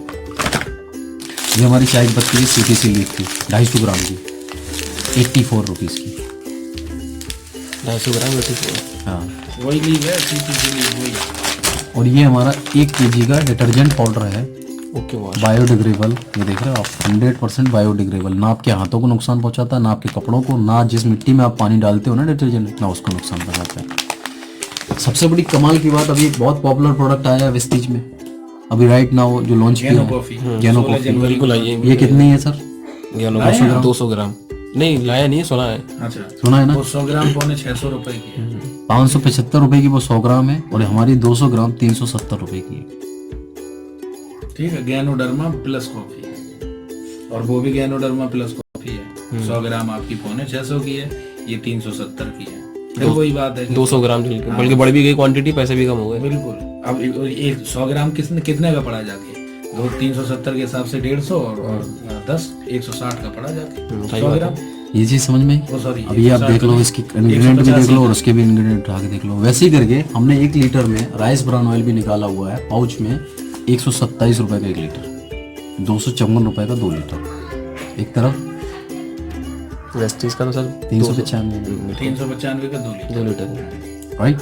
[SPEAKER 2] ये हमारी चाय पत्ती की CTC लीफ थी, 250 ग्राम की, 84 रुपीज़ की।
[SPEAKER 3] 250 ग्राम 84।
[SPEAKER 2] हाँ,
[SPEAKER 1] वही लीव है, CTC लीव वही है।
[SPEAKER 2] और ये हमारा 1 kg का डिटर्जेंट पाउडर है,
[SPEAKER 3] ओके वॉश,
[SPEAKER 2] बायोडिग्रेडेबल। ये देख रहे हो आप, 100% बायोडिग्रेडेबल। ना आपके हाथों को नुकसान पहुंचाता, ना आपके कपड़ों को, ना जिस मिट्टी में आप पानी डालते हो ना डिटर्जेंट, ना उसको नुकसान पहुंचाता है। सबसे बड़ी कमाल की बात, अभी एक बहुत पॉपुलर प्रोडक्ट आया है वेस्टीज में, अभी राइट नाउ जो लॉन्च किया है,
[SPEAKER 1] कॉफी,
[SPEAKER 2] गैनो कॉफी।
[SPEAKER 3] बिल्कुल आइए।
[SPEAKER 2] ये कितनी है सर?
[SPEAKER 3] 200 ग्राम नहीं लाया, नहीं सुना है।
[SPEAKER 1] अच्छा,
[SPEAKER 2] सुना है ना?
[SPEAKER 1] वो 100 ग्राम पौने 600 रुपए की है।
[SPEAKER 2] 575 रुपए की वो 100 ग्राम है, और हमारी 200 ग्राम 370 रुपए की है।
[SPEAKER 1] ठीक है, गैनोडर्मा प्लस कॉफी है, और वो भी गैनोडर्मा प्लस कॉफी है। 100 ग्राम आपकी पौने 600 की है, ये 370 की है। तो वही बात है,
[SPEAKER 3] 200 ग्राम बल्कि बढ़ भी गई क्वांटिटी, पैसे भी कम हो गए।
[SPEAKER 1] बिल्कुल। अब ये 100 ग्राम कितने का पड़ा जाके? 370 के हिसाब से 150, और 10 160 का पड़ा जाके 100 ग्राम।
[SPEAKER 2] ये चीज समझ में आई?
[SPEAKER 1] वो सॉरी,
[SPEAKER 2] अब ये आप देख लो, इसकी इंग्रेडिएंट भी देख लो और उसके भी इंग्रेडिएंट उठा के देख लो। वैसे ही करके हमने 1 लीटर में राइस ब्रान ऑयल भी निकाला हुआ है, पाउच में 127 रुपए का 1 लीटर, 254 रुपए का 2 लीटर। एक तरफ
[SPEAKER 3] वेस्टीज का तो सर
[SPEAKER 2] 395,
[SPEAKER 1] 395 का 2
[SPEAKER 3] 2 लीटर।
[SPEAKER 2] राइट।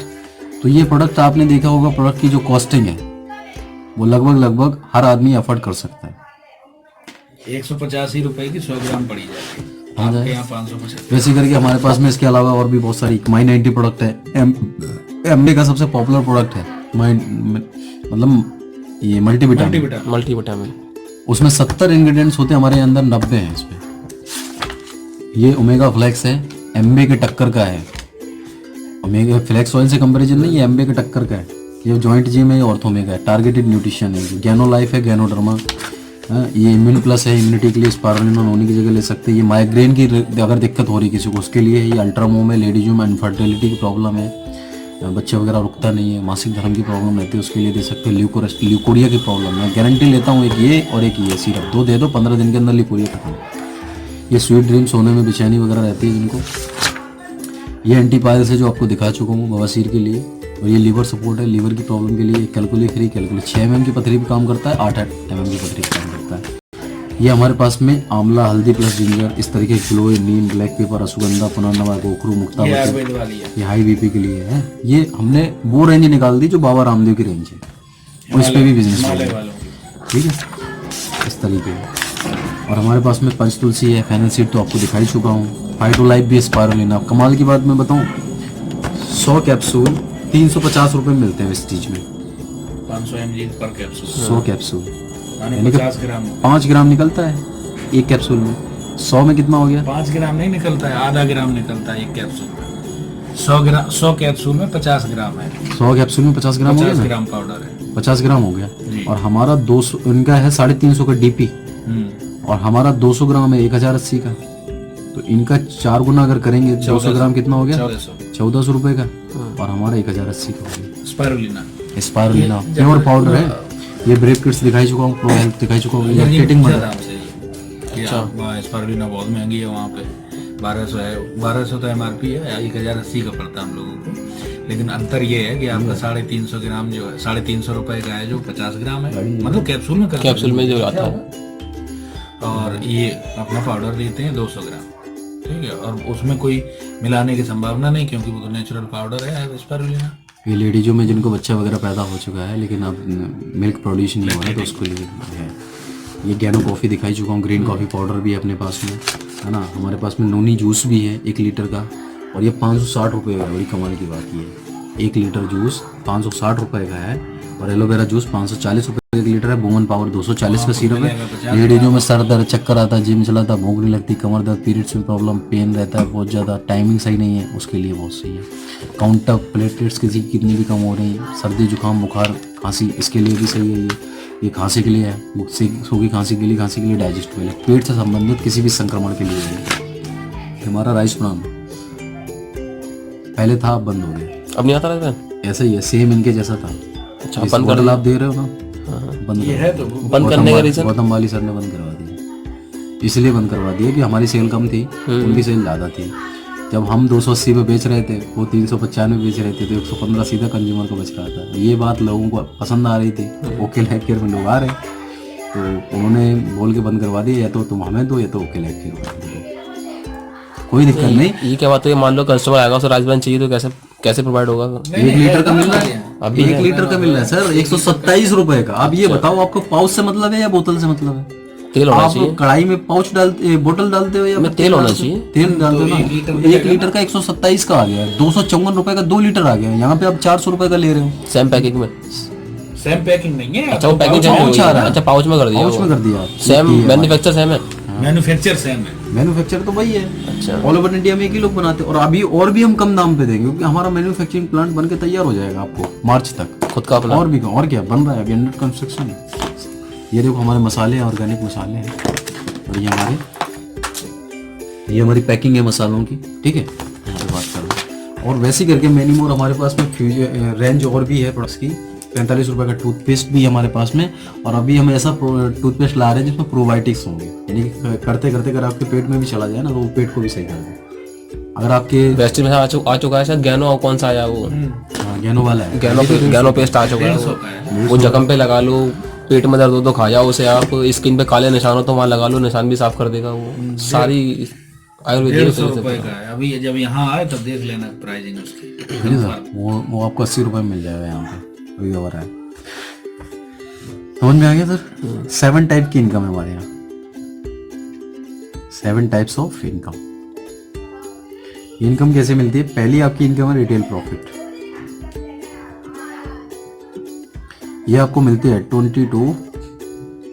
[SPEAKER 2] तो ये प्रोडक्ट आपने देखा होगा, प्रोडक्ट की जो कॉस्टिंग है वो लगभग हर आदमी अफोर्ड कर सकता है।
[SPEAKER 1] 185 रुपए की 100 ग्राम पड़ी जाएगी
[SPEAKER 2] हाँ
[SPEAKER 1] आपके यहाँ 575।
[SPEAKER 2] वैसे करके हमारे पास में इसके अलावा और भी बहुत सारी माई 90 प्रोडक्ट है। एमडी का सबसे पॉपुलर प्रोडक्ट है मतलब ये मल्टीविटामिन। उसमें 70 इंग्रेडिएंट्स होते हैं, हमारे अंदर 90 हैं इसमें। ये ओमेगा फ्लेक्स है, एमबे के टक्कर का है। ओमेगा फ्लेक्स ऑयल से कंपैरिजन नहीं, ये एमबे के टक्कर का है। ये जॉइंट जिम है, ऑर्थोमेगा है, टारगेटेड न्यूट्रिशन है, गैनो लाइफ है, गैनोडर्मा। ये इम्यून प्लस है, इम्यूनिटी के लिए स्पारुलिनोन होने की जगह ले सकते हैं। ये माइग्रेन की अगर दिक्कत हो रही किसी को उसके लिए है। ये अल्ट्रामोम है, लेडीजूम, इनफर्टिलिटी की प्रॉब्लम है, बच्चे वगैरह रुकता नहीं है, मासिक धर्म की प्रॉब्लम रहती है उसके लिए दे सकते हैं। ल्यूकोरिया की प्रॉब्लम है, गारंटी लेता हूँ, एक ये और एक ये सिरप 2 दे दो, 15 दिन के अंदर ल्यूकोरिया खत्म। ये स्वीट ड्रीम, सोने में बेचैनी वगैरह रहती है जिनको। ये एंटीपायरस है जो आपको दिखा चुका हूँ बवासीर के लिए। और ये लीवर सपोर्ट है, लीवर की प्रॉब्लम के लिए। कैलकुली फ्री, कैलकुली 6 mm की पथरी भी काम करता है, 8 mm की पथरी भी काम करता है। ये हमारे पास में आंवला, हल्दी प्लस जिंजर, इस तरीके के ग्लोए, नीम, ब्लैक पेपर, अश्वगंधा, पुनर्नवा, गोखरू, मुक्ता, ये हाई बीपी के लिए है। ये हमने वो रेंज निकाल दी जो बाबा रामदेव की रेंज है, और इस पे भी बिजनेस ठीक है इस तरीके। और हमारे पास में पंच तुलसी है, फैनल सीड तो आपको दिखाई चुका हूँ, फाइटोलाइफ भी, स्पारुलिना। कमाल की बात मैं बताऊँ, 100 कैप्सूल 350 रुपये मिलते हैं वेस्टीज में।
[SPEAKER 1] 500 mg पर कैप्सूल,
[SPEAKER 2] 100 कैप्सूल
[SPEAKER 1] यानी 50 ग्राम।
[SPEAKER 2] 5 ग्राम निकलता है एक कैप्सूल में। 100 में कितना हो गया?
[SPEAKER 1] 5 ग्राम नहीं निकलता है, आधा ग्राम निकलता है एक कैप्सूल में। 100 कैप्सूल में 50 ग्राम है।
[SPEAKER 2] 100 कैप्सूल में 50 ग्राम हो गया
[SPEAKER 1] 50
[SPEAKER 2] ना?
[SPEAKER 1] ग्राम पाउडर है,
[SPEAKER 2] 50 ग्राम हो गया।
[SPEAKER 1] जी।
[SPEAKER 2] और हमारा 200 इनका है 350 का डीपी, और हमारा 200 ग्राम है 1080 का। तो इनका 4 गुना अगर करेंगे 200 ग्राम कितना हो गया? 1400 रुपए का। और हमारा 1080 का हो गया। स्पायरुलिना प्योर पाउडर है ये। ब्रेक किट्स दिखाई चुका हूँ, प्रो हेल्थ दिखाई चुका हूँ, इलेक्ट्रेटिंग
[SPEAKER 1] स्पारुलिना बहुत महंगी है वहाँ पे, 1200 है। 1200 तो MRP है, 1080 का पड़ता है हम लोगों को। लेकिन अंतर ये है कि आपका 350 ग्राम जो है 350 रुपए का है, जो 50 ग्राम है, मतलब कैप्सूल में
[SPEAKER 3] जो आता है।
[SPEAKER 1] और ये अपना पाउडर देते हैं 200 ग्राम, ठीक है। और उसमें कोई मिलाने की संभावना नहीं, क्योंकि वो तो नेचुरल पाउडर है स्पारुलिना।
[SPEAKER 2] ये लेडीजों में जिनको बच्चा वगैरह पैदा हो चुका है लेकिन अब मिल्क प्रोड्यूस नहीं हो रहा है तो उसके लिए है। ये गैनो कॉफ़ी दिखाई चुका हूँ, ग्रीन कॉफ़ी पाउडर भी है अपने पास में, है ना। हमारे पास में नोनी जूस भी है 1 लीटर का, और ये 560 रुपये का है। बड़ी कमाल की बात ये है, 1 लीटर जूस 560 रुपये का है। और एलोवेरा जूस 540 रुपये का 1 लीटर है। वुमन पावर 240 का सिरप है। लेडीजों में सर दर्द, चक्कर आता है, जिम चलाता, भूख नहीं लगती, कमर दर्द, पीरियड्स में प्रॉब्लम, पेन रहता है बहुत ज़्यादा, टाइमिंग सही नहीं है, उसके लिए बहुत सही है। काउंटर प्लेटलेट्स किसी की कितनी भी कम हो रही है, सर्दी जुकाम बुखार खांसी, इसके लिए भी सही है ये खांसी के लिए है, सूखी खांसी के लिए डाइजेस्टेबल है, पेट से संबंधित किसी भी संक्रमण के लिए है। हमारा राइस ब्रान पहले था, अब बंद हो गया।
[SPEAKER 3] अब नहीं आता राइस?
[SPEAKER 2] ऐसा ही है, सेम इनके जैसा था।
[SPEAKER 3] अच्छा, बंद कर
[SPEAKER 2] आप दे रहे हो ना, बंद
[SPEAKER 1] ये है तो
[SPEAKER 3] बंद करने का रीजन
[SPEAKER 2] गौतम वाली सर ने बंद करवा दिया। इसलिए बंद करवा दिया कि हमारी सेल कम थी, उनकी सेल ज़्यादा थी। जब हम 280 पे बेच रहे थे, वो 395 बेच रहे थे, तो 115 सीधा कंज्यूमर को बच रहा था। ये बात लोगों को पसंद आ रही थी, ओके लाइफ केयर में लोग आ रहे, तो उन्होंने बोल के बंद करवा दिया, या तो तुम हमें दो या तो ओके लाइफ केयर में दो, कोई दिक्कत नहीं।
[SPEAKER 3] ये क्या बात है, मान लो कस्टमर आएगा उसे राइस ब्रान चाहिए तो कैसे प्रोवाइड होगा?
[SPEAKER 2] 1 लीटर का मिल रहा है, अभी 1 लीटर का मिल रहा है सर 127 रुपए का। अब ये बताओ, आपको पाउच से मतलब है या बोतल से मतलब है?
[SPEAKER 3] तेल होना
[SPEAKER 2] आप
[SPEAKER 3] चाहिए।
[SPEAKER 2] कढ़ाई में पाउच डालते, बोतल डालते हो या
[SPEAKER 3] तेल होना चाहिए?
[SPEAKER 2] तेल डालते हो ना। 1 लीटर का 127 का आ गया, 254 रुपए का 2 लीटर आ गया। यहाँ पे आप 400 रुपए का ले रहे हो।
[SPEAKER 3] सेम पैकिंग में?
[SPEAKER 1] सेम पैकिंग नहीं है।
[SPEAKER 3] अच्छा, वो पैकिंग
[SPEAKER 2] पाउच आ रहा है।
[SPEAKER 3] अच्छा, पाउच में कर दिया।
[SPEAKER 2] पाउच में कर दिया।
[SPEAKER 3] सेम मैन्युफैक्चर सेम है।
[SPEAKER 1] मैन्युफैक्चर सेम है,
[SPEAKER 2] मैन्युफैक्चर तो वही है।
[SPEAKER 3] अच्छा,
[SPEAKER 2] ऑल ओवर इंडिया में एक ही लोग बनाते हैं। और अभी और भी हम कम दाम पे देंगे, क्योंकि हमारा मैन्युफैक्चरिंग प्लांट बन के तैयार हो जाएगा आपको मार्च तक,
[SPEAKER 3] खुद का अपना।
[SPEAKER 2] और भी और क्या बन रहा है अभी, अंडर कंस्ट्रक्शन। ये देखो हमारे मसाले हैं, ऑर्गेनिक मसाले हैं, और ये हमारी पैकिंग है मसालों की, ठीक है। यहाँ पे बात करो, और वैसे करके मैनी मोर हमारे पास में रेंज और भी है प्रोडक्ट्स की। 45 रुपए का टूथपेस्ट भी है हमारे पास में, और अभी हम ऐसा टूथपेस्ट ला रहे हैं जिसमें प्रोबायोटिक्स होंगे, यानी कि करते करते अगर आपके पेट में भी चला जाए ना, तो वो पेट को भी सही कर दे। अगर आपके
[SPEAKER 3] वेस्ट में आ चुका है शायद, गैनो कौन सा आया वो?
[SPEAKER 2] गैनो वाला है,
[SPEAKER 3] गैनो पेस्ट आ चुका है। वो जख्म पे लगा लो, पेट में दर्द हो तो खा जाओ उसे आप, स्किन पे काले निशान हो तो वहाँ लगा लो, निशान भी साफ कर देगा वो। सारी आयुर्वेदिक
[SPEAKER 1] 150 रुपए का है। अभी जब यहाँ आए तब देख लेना प्राइसिंग उसकी।
[SPEAKER 2] वो आपको 80 रुपए में मिल जाएगा यहाँ पे, वही हो रहा है। समझ में आ गया सर? 7 टाइप की इनकम है हमारे यहाँ, 7 टाइप्स ऑफ इनकम। इनकम कैसे मिलती है? पहली आपकी इनकम है रिटेल प्रॉफिट। ये आपको मिलती है 20 to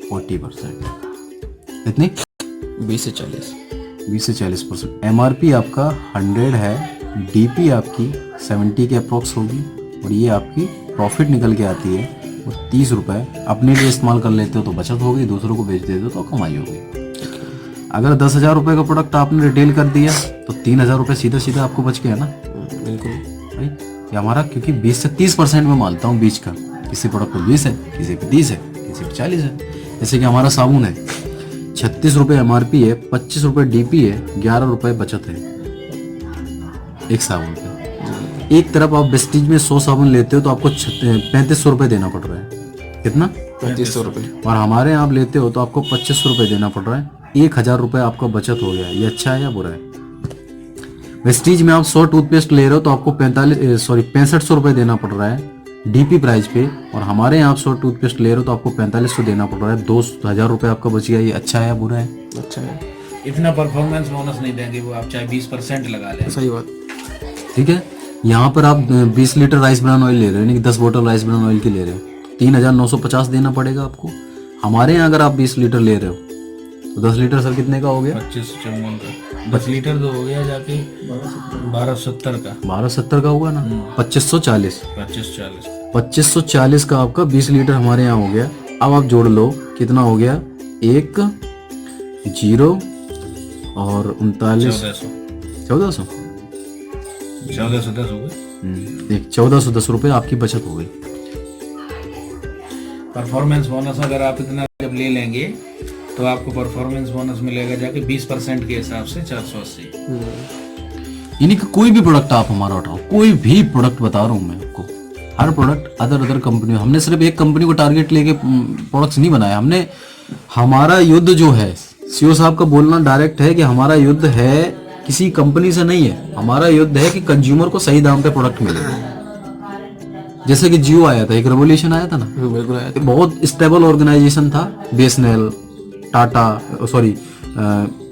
[SPEAKER 2] 40%। कितनी?
[SPEAKER 3] 20 से 40।
[SPEAKER 2] 20 से 40%। MRP आपका 100 है, DP आपकी 70 के अप्रोक्स होगी, और ये आपकी प्रॉफिट निकल के आती है वो 30 रुपये। अपने लिए इस्तेमाल कर लेते हो तो बचत होगी, दूसरों को बेच देते हो तो कमाई होगी। अगर 10,000 रुपये का प्रोडक्ट आपने रिटेल कर दिया तो 3,000 रुपये सीधा सीधा आपको बच गया ना।
[SPEAKER 3] बिल्कुल
[SPEAKER 2] भाई ये हमारा, क्योंकि 20 से 30% में मालता हूँ बीच का, किसी प्रोडक्ट पर 20 है, किसी पर 30 है, किसी पर 40 है। जैसे कि हमारा साबुन है, 36 रुपये MRP है, 25 रुपये DP है, 11 रुपये बचत है एक साबुन पे। एक तरफ आप वेस्टीज में 100 साबुन लेते हो तो आपको 3500 रुपये देना पड़ रहा है। कितना?
[SPEAKER 3] 3500 रुपये।
[SPEAKER 2] और हमारे यहाँ आप लेते हो तो आपको 2500 रुपये देना पड़ रहा है। 1000 रुपये आपका बचत हो गया। ये अच्छा है या बुरा है? वेस्टीज में आप 100 टूथपेस्ट ले रहे हो तो आपको 6500 रुपये देना पड़ रहा है DP प्राइस पे, और हमारे यहाँ आप 100 टूथपेस्ट ले रहे हो तो आपको 4500 देना पड़ रहा है। 2000 रुपये आपका बच गया। ये अच्छा है या बुरा है?
[SPEAKER 3] अच्छा है।
[SPEAKER 1] इतना परफॉर्मेंस बोनस नहीं देंगे वो, आप चाहे 20% लगा लें।
[SPEAKER 3] सही बात।
[SPEAKER 2] ठीक है। यहाँ पर आप 20 लीटर राइस ब्रान ऑयल ले रहे हो, यानी कि 10 बोतल राइस ब्रान ऑयल की ले रहे हो, 3950 देना पड़ेगा आपको। हमारे यहाँ अगर आप 20 लीटर ले रहे हो तो 10 लीटर सर कितने का हो गया?
[SPEAKER 1] 2554 का। 10 लीटर तो हो गया जाके 1270 का।
[SPEAKER 2] 1270 का हुआ ना। 2540
[SPEAKER 1] 2540
[SPEAKER 2] का आपका 20 लीटर हमारे यहाँ हो गया। अब आप जोड़ लो कितना हो गया, 1 0 और 39 1400
[SPEAKER 1] 1410 हो गए।
[SPEAKER 2] एक 1410 रुपये आपकी बचत हो गई।
[SPEAKER 1] परफॉर्मेंस बोनस अगर आप इतना जब ले लेंगे तो आपको परफॉर्मेंस बोनस मिलेगा जाके 20% के हिसाब से 480।
[SPEAKER 2] यानी कि कोई भी प्रोडक्ट आप हमारा उठाओ, कोई भी प्रोडक्ट बता रहा हूँ मैं आपको, हर प्रोडक्ट अदर कंपनी, हमने सिर्फ एक कंपनी को टारगेट लेके प्रोडक्ट्स नहीं बनाए हमने। हमारा युद्ध जो है, सीईओ साहब का बोलना डायरेक्ट है कि हमारा युद्ध है किसी कंपनी से नहीं है, हमारा युद्ध है कि कंज्यूमर को सही दाम पे प्रोडक्ट मिले। जैसे कि जियो आया था, एक रेवोल्यूशन आया था ना,
[SPEAKER 3] बिल्कुल आया था।
[SPEAKER 2] बहुत स्टेबल ऑर्गेनाइजेशन था, BSNL, Tata, sorry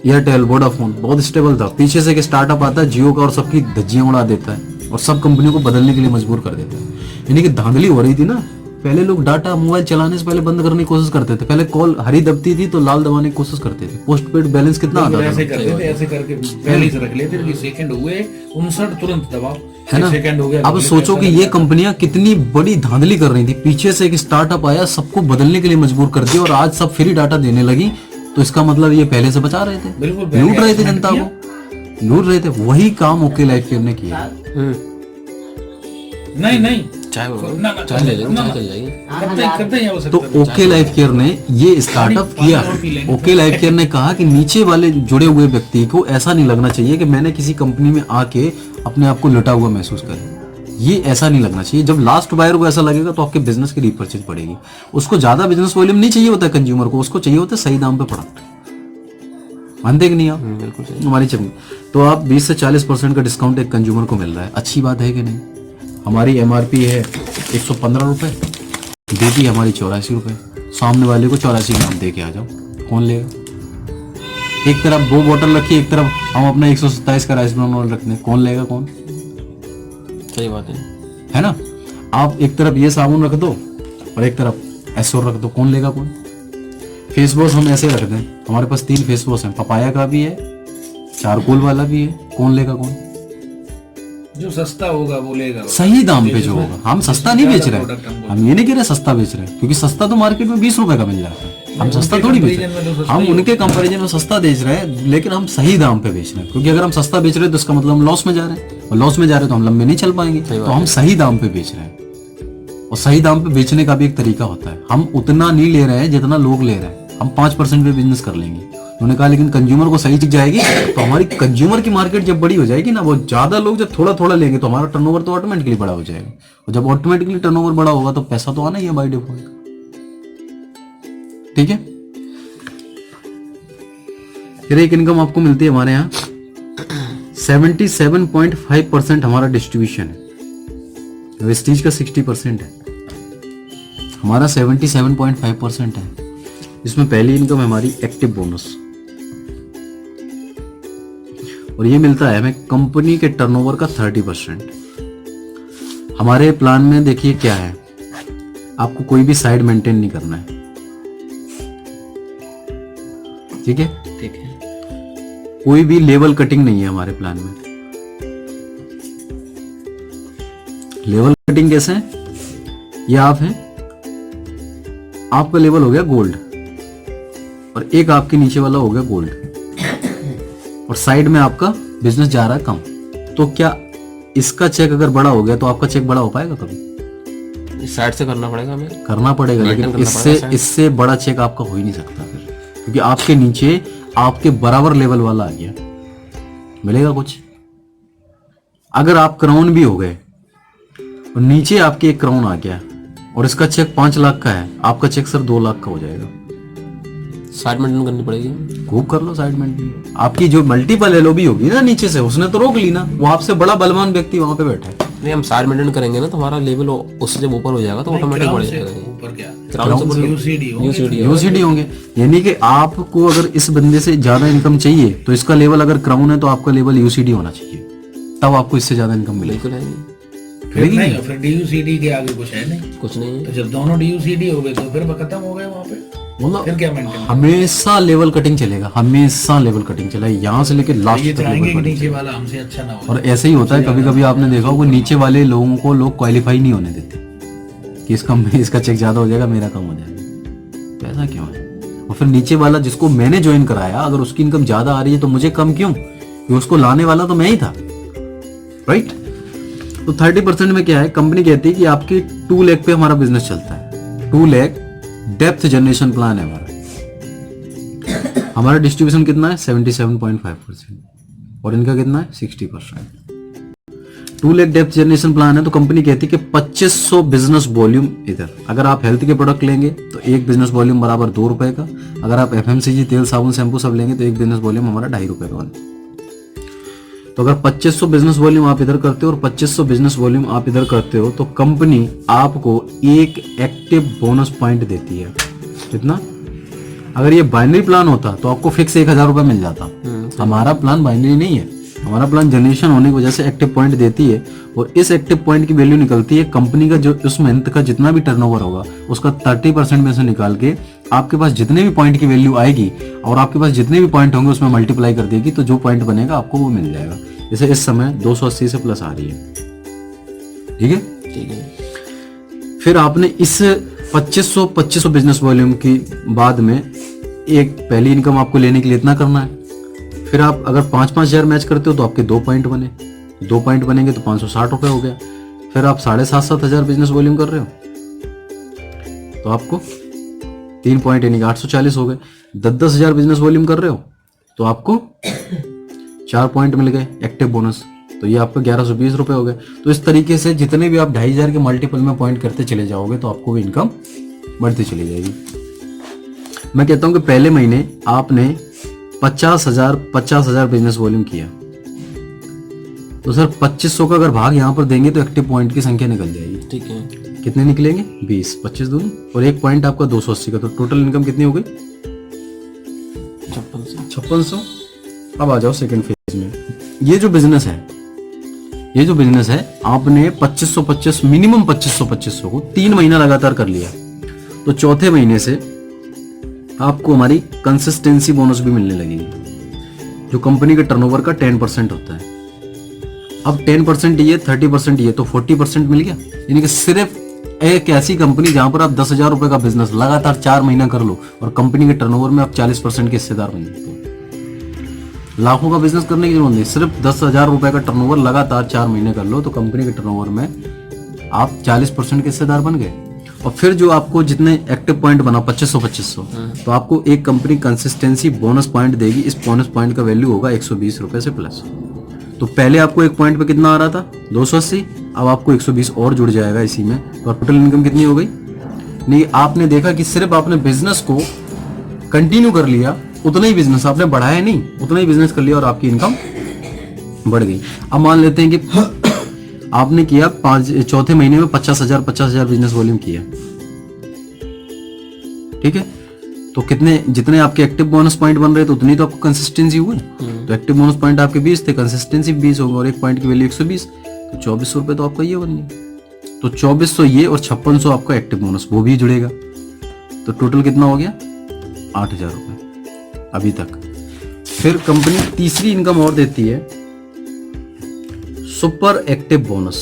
[SPEAKER 2] Airtel, Vodafone, बहुत स्टेबल था। पीछे से एक स्टार्टअप आता है जियो का और सबकी धज्जियां उड़ा देता है और सब कंपनियों को बदलने के लिए मजबूर कर देता है। यानी कि धांधली हो रही थी ना। पहले लोग डाटा मोबाइल चलाने से पहले बंद करने की कोशिश करते थे, पहले कॉल हरी दबती थी तो लाल दबाने की कोशिश करते थे। पोस्ट पेड बैलेंस कितना आता था,
[SPEAKER 1] ऐसे करते थे, ऐसे करके पहले से रख लेते थे, सेकंड हुए 59 तुरंत दबाओ,
[SPEAKER 2] है ना।
[SPEAKER 1] सेकंड हो गया।
[SPEAKER 2] अब सोचो कि ये कंपनियां कितनी बड़ी धांधली कर रही थी, पीछे से एक स्टार्टअप आया, सबको बदलने के लिए मजबूर कर दिया और आज सब फ्री डाटा देने लगी। तो इसका मतलब ये पहले से बचा रहे थे, लूट रहे थे जनता को, लूट रहे थे। वही काम ओके लाइफ केयर ने किया।
[SPEAKER 1] नहीं
[SPEAKER 3] चाय चाय ले लेंगे, चाय चल जाएगी।
[SPEAKER 1] करते हैं वो सब।
[SPEAKER 2] तो ओके लाइफ केयर ने ये स्टार्टअप किया। ओके लाइफ केयर ने कहा कि नीचे वाले जुड़े हुए व्यक्ति को ऐसा नहीं लगना चाहिए कि मैंने किसी कंपनी में आके अपने आप को लुटा हुआ महसूस करे। ये ऐसा नहीं लगना चाहिए। जब लास्ट बायर को ऐसा लगेगा तो आपके बिजनेस की रीपरचेज बढ़ेगी। उसको ज्यादा बिजनेस वॉल्यूम नहीं चाहिए होता कंज्यूमर को, उसको चाहिए होता है सही दाम पे प्रोडक्ट। मानते कि नहीं आप?
[SPEAKER 3] बिल्कुल
[SPEAKER 2] हमारी चमकी। तो आप 20 से 40% का डिस्काउंट एक कंज्यूमर को मिल रहा है, अच्छी बात है कि नहीं? हमारी एमआरपी है 115 रुपए, देती है हमारी 84 रुपए। सामने वाले को 84 ग्राम दे के आ जाओ, कौन लेगा? एक तरफ 2 बोतल रखी, एक तरफ हम अपना 127 का राइस ब्राउन ऑयल रखते हैं, कौन लेगा? कौन?
[SPEAKER 3] सही बात
[SPEAKER 2] है ना। आप एक तरफ ये साबुन रख दो और एक तरफ एसोर रख दो, कौन लेगा? कौन? फेस वॉश हम ऐसे रख दें, हमारे पास 3 फेस वॉश हैं, पपाया का भी है, चारकोल वाला भी है, कौन लेगा? कौन?
[SPEAKER 1] जो सस्ता होगा वो लेगा,
[SPEAKER 2] सही दाम पे जो होगा। हम सस्ता नहीं बेच रहे हैं, हम ये नहीं कह रहे सस्ता बेच रहे हैं, क्योंकि सस्ता तो मार्केट में 20 रुपए का मिल जाता है। हम सस्ता थोड़ी बेच रहे हैं, हम उनके कंपैरिजन में सस्ता बेच रहे हैं, लेकिन हम सही दाम पे बेच रहे हैं। क्योंकि अगर हम सस्ता बेच रहे हैं तो इसका मतलब हम लॉस में जा रहे हैं, और लॉस में जा रहे हैं तो हम लंबे नहीं चल पाएंगे। तो हम सही दाम पे बेच रहे हैं, और सही दाम पे बेचने का भी एक तरीका होता है। हम उतना नहीं ले रहे हैं जितना लोग ले रहे हैं, हम 5% पे बिजनेस कर लेंगे। उन्होंने कहा लेकिन कंज्यूमर को सही चीज जाएगी तो हमारी कंज्यूमर की मार्केट जब बड़ी हो जाएगी ना, वो ज्यादा लोग जब थोड़ा थोड़ा लेंगे तो हमारा टर्नओवर तो ऑटोमेटिकली बड़ा हो जाएगा, और जब ऑटोमेटिकली टर्नओवर बड़ा होगा तो पैसा तो आना ही है बाय डिफॉल्ट। ठीक है। फिर एक इनकम आपको मिलती है हमारे यहाँ 77.5% हमारा डिस्ट्रीब्यूशन है, वेस्टीज का 60% है, हमारा 77.5% है। इसमें पहली इनकम है हमारी एक्टिव बोनस, और ये मिलता है हमें कंपनी के टर्नओवर का 30%। हमारे प्लान में देखिए क्या है, आपको कोई भी साइड मेंटेन नहीं करना है, ठीक है?
[SPEAKER 3] ठीक है।
[SPEAKER 2] कोई भी लेवल कटिंग नहीं है हमारे प्लान में। लेवल कटिंग कैसे है? ये आप हैं, आपका लेवल हो गया गोल्ड, और एक आपके नीचे वाला हो गया गोल्ड, और साइड में आपका बिजनेस जा रहा है कम। तो क्या इसका चेक अगर बड़ा हो गया तो आपका चेक बड़ा हो पाएगा? कभी
[SPEAKER 3] इस साइड से करना पड़ेगा, हमें करना
[SPEAKER 2] पड़ेगा, लेकिन इससे बड़ा चेक आपका हो ही नहीं सकता फिर, क्योंकि आपके नीचे आपके बराबर लेवल वाला आ गया, मिलेगा कुछ? अगर आप क्राउन भी हो गए और नीचे आपके एक क्राउन आ गया और इसका चेक 5 लाख का है, आपका चेक सर 2 लाख का हो जाएगा।
[SPEAKER 3] साइड मेंटेन करनी पड़ेगी,
[SPEAKER 2] खूब कर लो साइड मेंटेन। आपकी जो मल्टीपल एलओ भी होगी ना नीचे से, उसने तो रोक ली ना, वो आपसे बड़ा बलवान व्यक्ति वहां पे बैठा है।
[SPEAKER 3] नहीं, हम साइड मेंटेन करेंगे ना तो हमारा लेवल उससे जब ऊपर हो जाएगा तो ऑटोमेटिक बढ़ जाएगा।
[SPEAKER 1] ऊपर क्या?
[SPEAKER 2] यूसीडी होंगे, यानी कि आपको अगर इस बंदे से ज्यादा इनकम चाहिए तो इसका लेवल अगर क्राउन है तो आपका लेवल यूसीडी होना चाहिए, तब आपको इससे ज्यादा इनकम मिलेगी।
[SPEAKER 1] फिर डीयूसीडी के आगे कुछ है नहीं,
[SPEAKER 3] कुछ नहीं।
[SPEAKER 1] तो जब दोनों डीयूसीडी हो गए तो फिर खत्म हो गए वहां पे, फिर क्या मेंटेन?
[SPEAKER 2] हमेशा लेवल कटिंग चलेगा, हमेशा लेवल कटिंग चलेगा, यहाँ से लेके लास्ट तक लेवल कटिंग।
[SPEAKER 1] नीचे वाला हमसे अच्छा ना हो।
[SPEAKER 2] और ऐसे ही होता है, कभी कभी आपने देखा होगा नीचे वाले लोगों को लोग क्वालिफाई नहीं होने देते कि इसका चेक ज्यादा हो जाएगा, मेरा कम हो जाएगा। ऐसा क्यों है? और फिर नीचे वाला जिसको मैंने ज्वाइन कराया अगर उसकी इनकम ज्यादा आ रही है तो मुझे कम क्यों, क्योंकि उसको लाने वाला तो मैं ही था, राइट। तो 30% में क्या है, कंपनी कहती है कि आपकी 2 लाख पे हमारा बिजनेस चलता है, 2 लाख डेप्थ जनरेशन प्लान है हमारा डिस्ट्रीब्यूशन कितना है 77.5% और इनका कितना है 60%। 2 लाख डेप्थ जनरेशन प्लान है तो कंपनी कहती है कि 2500 बिजनेस वॉल्यूम इधर, अगर आप हेल्थ के प्रोडक्ट लेंगे तो एक बिजनेस वॉल्यूम बराबर 2 रुपए का, अगर आप FMCG तेल साबुन शैम्पू सब लेंगे तो एक बिजनेस वॉल्यूम हमारा 2.5 रुपए का बने। तो अगर 2500 बिजनेस वॉल्यूम आप इधर करते हो और 2500 बिजनेस वॉल्यूम आप इधर करते हो तो कंपनी आपको एक एक्टिव बोनस पॉइंट देती है। कितना? अगर ये बाइनरी प्लान होता तो आपको फिक्स 1000 रुपए मिल जाता। हमारा प्लान बाइनरी नहीं है, हमारा प्लान जनरेशन होने की वजह से एक्टिव पॉइंट देती है और इस एक्टिव पॉइंट की वैल्यू निकलती है कंपनी का जो उस मंथ का जितना भी टर्नओवर होगा उसका 30% में से निकाल के आपके पास जितने भी पॉइंट की वैल्यू आएगी और आपके पास जितने भी पॉइंट होंगे उसमें मल्टीप्लाई कर देगी तो जो पॉइंट बनेगा आपको वो मिल जाएगा। जैसे इस समय 280 से प्लस आ रही है, ठीक है। फिर आपने इस 2500 बिजनेस वॉल्यूम की बाद में एक पहली इनकम आपको लेने के लिए इतना करना है। फिर आप अगर 5-5 मैच करते हो तो आपके 2 पॉइंट बने, 2 पॉइंट बनेंगे तो 560 रुपए हो गया। फिर आप 7,500 बिजनेस वॉल्यूम कर रहे हो तो आपको 3 पॉइंट यानी 840 हो गए। 10,000 बिजनेस वॉल्यूम कर रहे हो तो आपको 4 पॉइंट मिल गए एक्टिव बोनस, तो ये आपको 1120 रुपए हो गए। तो इस तरीके से जितने भी आप 2,500 के मल्टीपल में पॉइंट करते चले जाओगे तो आपको भी इनकम बढ़ती चली जाएगी। मैं कहता हूं कि पहले महीने आपने 50,000 बिजनेस वॉल्यूम किया तो सर 2500 का अगर भाग यहाँ पर देंगे तो एक्टिव पॉइंट की संख्या निकल जाएगी।
[SPEAKER 3] ठीक है,
[SPEAKER 2] कितने निकलेंगे 20, 25 दूनी और एक पॉइंट आपका 280 का, तो टोटल इनकम कितनी हो गई 5600। अब आ जाओ सेकंड फेज में। ये जो बिजनेस है आपने 2525 मिनिमम 2500 को 3 महीना लगातार कर लिया तो चौथे महीने से आपको हमारी कंसिस्टेंसी बोनस भी मिलने लगेगी जो कंपनी के टर्नओवर का 10% होता है। अब 10% ये 30% ये तो 40% मिल गया। यानी कि सिर्फ एक ऐसी कंपनी जहां पर आप 10,000 रुपए का बिजनेस लगातार 4 महीना कर लो और कंपनी के टर्नओवर में आप 40% के हिस्सेदार बन जाते हो। लाखों का बिजनेस करने की जरूरत नहीं, सिर्फ 10,000 रुपए का टर्नओवर लगातार 4 महीने कर लो तो कंपनी के टर्नओवर में आप 40% के हिस्सेदार बन गए। और फिर जो आपको जितने एक्टिव पॉइंट बना 2500 तो आपको एक कंपनी कंसिस्टेंसी बोनस पॉइंट देगी। इस बोनस पॉइंट का वैल्यू होगा 120 रुपए से प्लस। तो पहले आपको एक पॉइंट पे कितना आ रहा था 280, अब आपको 120 और जुड़ जाएगा इसी में। तो टोटल इनकम कितनी हो गई? नहीं, आपने देखा कि सिर्फ आपने बिजनेस को कंटिन्यू कर लिया, उतना ही बिजनेस आपने बढ़ाया नहीं, उतना ही बिजनेस कर लिया और आपकी इनकम बढ़ गई। अब मान लेते हैं कि आपने किया चौथे महीने में 50,000 बिजनेस वॉल्यूम किया, ठीक है। तो जितने आपके एक्टिव बोनस पॉइंट बन रहे थे उतनी तो आपको कंसिस्टेंसी हुई। तो एक्टिव बोनस पॉइंट आपके 20 थे, कंसिस्टेंसी 20 होगा और एक पॉइंट की वैल्यू 120, तो 2400 रुपए तो आपका ये बन गया। तो 2400 ये और 5600 आपका एक्टिव बोनस वो भी जुड़ेगा। तो टोटल कितना हो गया 8,000 रुपए अभी तक। फिर कंपनी तीसरी इनकम और देती है super active bonus.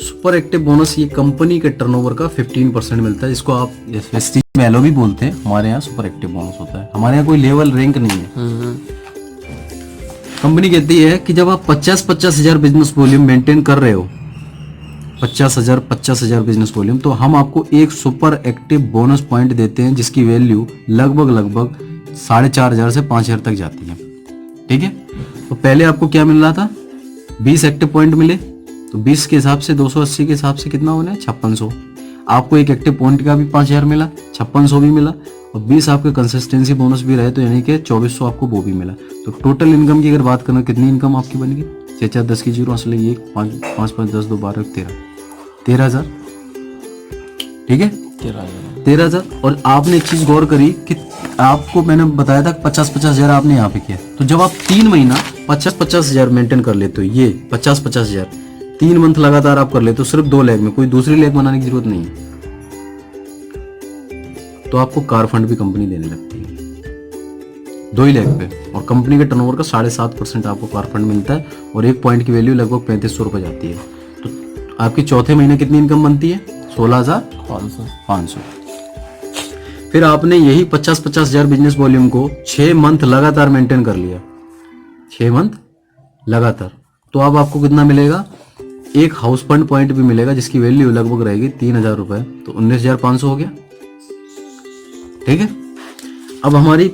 [SPEAKER 2] Super active bonus ये कंपनी के टर्नओवर का 15% मिलता है, जिसको आप एलओ भी बोलते हैं। हमारे यहाँ सुपर एक्टिव बोनस होता है। हमारे यहाँ कोई लेवल रैंक नहीं है। कंपनी कहती है कि जब आप 50,000 बिजनेस वॉल्यूम मेंटेन कर रहे हो, 50,000 बिजनेस वॉल्यूम, तो हम आपको एक सुपर एक्टिव बोनस पॉइंट देते हैं जिसकी वैल्यू लगभग 4,500 से 5,000 तक जाती है, ठीक है। तो पहले आपको क्या मिल रहा था 20 एक्टिव पॉइंट मिले, तो 20 के हिसाब से 280 के हिसाब से कितना होना है 5600। आपको एक एक्टिव पॉइंट का भी 5,000 मिला, 5600 भी मिला और 20 आपके कंसिस्टेंसी बोनस भी रहे तो यानी कि 2400 आपको वो भी मिला। तो टोटल इनकम की अगर बात करें कितनी इनकम आपकी बन गई 6 10 की 0 असली 1 5 5 5 10 2 12 13,000, ठीक है 13,000। और आपने एक चीज गौर करी कि आपको मैंने बताया था 50,000 आपने यहाँ पे किया, तो जब आप 3 महीना 50,000 मेंटेन कर लेते हो, ये 50,000 3 मंथ लगातार आप कर लेते हो सिर्फ 2 लाख में, कोई दूसरी लाख बनाने की जरूरत नहीं है, तो आपको कार फंड भी कंपनी देने लगती है 2 लाख पे। और कंपनी के टर्नओवर का 7.5% आपको कार फंड मिलता है और एक पॉइंट की वैल्यू लगभग 3500 रुपए जाती है। तो आपकी चौथे महीने कितनी इनकम बनती है 16,500। फिर आपने यही 50-50 हजार बिजनेस वॉल्यूम को 6 मंथ लगातार मेंटेन कर लिया, 6 मंथ लगातार, तो अब आपको कितना मिलेगा, एक हाउस फंड पॉइंट भी मिलेगा जिसकी वैल्यू लगभग रहेगी 3,000 रुपए, तो 19,500 हो गया। ठीक है। अब हमारी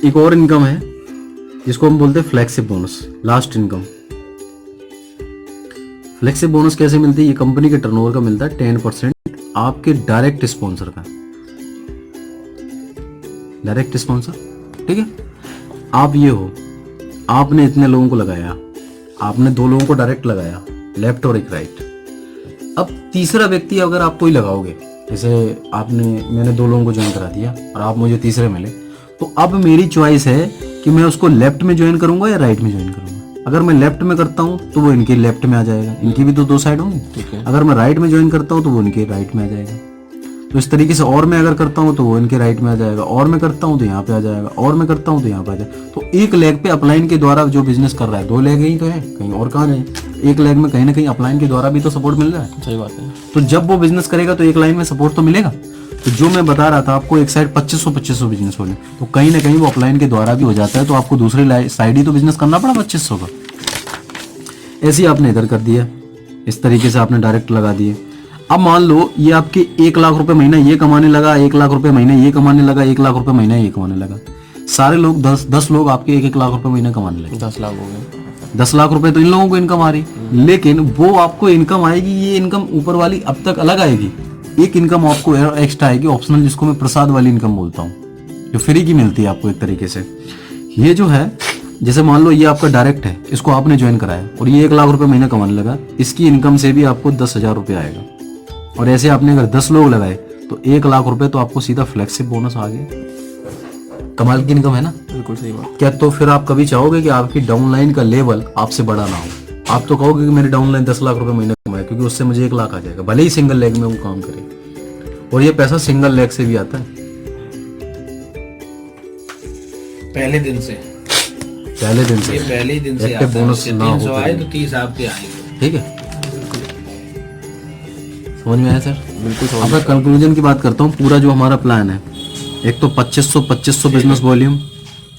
[SPEAKER 2] एक और इनकम है जिसको हम बोलते हैं फ्लेक्सिब बोनस, लास्ट इनकम। फ्लेक्सिब बोनस कैसे मिलती है, ये कंपनी के टर्नओवर का मिलता है 10% आपके डायरेक्ट स्पॉन्सर का, डायरेक्ट स्पॉन्सर। ठीक है। आप ये हो, आपने इतने लोगों को लगाया, आपने 2 लोगों को डायरेक्ट लगाया, लेफ्ट और एक राइट। अब तीसरा व्यक्ति अगर आप कोई लगाओगे, जैसे मैंने 2 लोगों को ज्वाइन करा दिया और आप मुझे तीसरे मिले, तो अब मेरी चॉइस है कि मैं उसको लेफ्ट में ज्वाइन करूंगा या राइट में ज्वाइन करूंगा। अगर मैं लेफ्ट में करता हूं तो वो इनके लेफ्ट में आ जाएगा, इनकी भी तो 2 साइड होंगी। अगर मैं राइट में ज्वाइन करता हूं तो वो इनके राइट में आ जाएगा। तो इस तरीके से, और मैं अगर करता हूं तो वो इनके राइट में आ जाएगा, और मैं करता हूं तो यहाँ पे आ जाएगा, और मैं करता हूं तो यहाँ पे आ जाएगा। तो एक लेग पे अपलाइन के द्वारा जो बिजनेस कर रहा है, 2 लेग ही तो है, कहीं और कहाँ है, एक लेग में कहीं ना कहीं अपलाइन के द्वारा भी तो सपोर्ट मिल रहा है।
[SPEAKER 3] सही बात है।
[SPEAKER 2] तो जब वो बिजनेस करेगा तो एक लाइन में सपोर्ट तो मिलेगा। तो जो मैं बता रहा था आपको, एक साइड 2500 बिजनेस होने, तो कहीं ना कहीं वो अपलाइन के द्वारा भी हो जाता है, तो आपको दूसरी साइड ही तो बिजनेस करना पड़ा 2500 का। ऐसे ही आपने इधर कर दिया, इस तरीके से आपने डायरेक्ट लगा दिए। अब मान लो ये आपके 1 लाख रुपए महीना ये कमाने लगा, 1 लाख रुपए महीना ये कमाने लगा, 1 लाख रुपए महीना ये कमाने लगा। सारे लोग 10 लोग आपके 1-1 लाख रुपए महीना कमाने लगे,
[SPEAKER 3] 10 लाख हो गए।
[SPEAKER 2] 10 लाख रुपए तो इन लोगों को इनकम आ रही, लेकिन वो आपको इनकम आएगी, ये इनकम ऊपर वाली अब तक अलग आएगी। एक इनकम आपको एक्स्ट्रा आएगी ऑप्शनल, जिसको मैं प्रसाद वाली इनकम बोलता हूँ, जो फ्री की मिलती है आपको एक तरीके से। ये जो है, जैसे मान लो ये आपका डायरेक्ट है, इसको आपने ज्वाइन कराया और ये 1 लाख रुपए महीना कमाने लगा, इसकी इनकम से भी आपको 10,000 रुपये आएगा। और ऐसे आपने अगर 10 लोग लगाए तो 1 लाख रुपए तो आपको सीधा फ्लेक्सिब बोनस आ गया। कमाल की इनकम है ना।
[SPEAKER 3] बिल्कुल सही बात।
[SPEAKER 2] क्या तो फिर आप कभी चाहोगे कि आपकी डाउनलाइन का लेवल आपसे बड़ा ना हो? आप तो कहोगे कि मेरी डाउनलाइन 10 लाख रुपए महीने कमाए, क्योंकि उससे मुझे 1 लाख आ जाएगा, भले ही सिंगल लेग में वो काम करे। और ये पैसा सिंगल लेग से भी आता है,
[SPEAKER 1] पहले दिन से,
[SPEAKER 2] पहले दिन से।
[SPEAKER 1] ये पहले ही दिन से
[SPEAKER 2] एक्टिव
[SPEAKER 1] आता है।
[SPEAKER 2] बोनस
[SPEAKER 1] उससे
[SPEAKER 2] ना हो
[SPEAKER 1] 300 आए
[SPEAKER 2] तो
[SPEAKER 1] तो 30 आपके आएंगे।
[SPEAKER 2] ठीक है, समझ में आया सर?
[SPEAKER 3] बिल्कुल।
[SPEAKER 2] अब मैं कंक्लूजन की बात करता हूँ। पूरा जो हमारा प्लान है, एक तो 2500 बिजनेस वॉल्यूम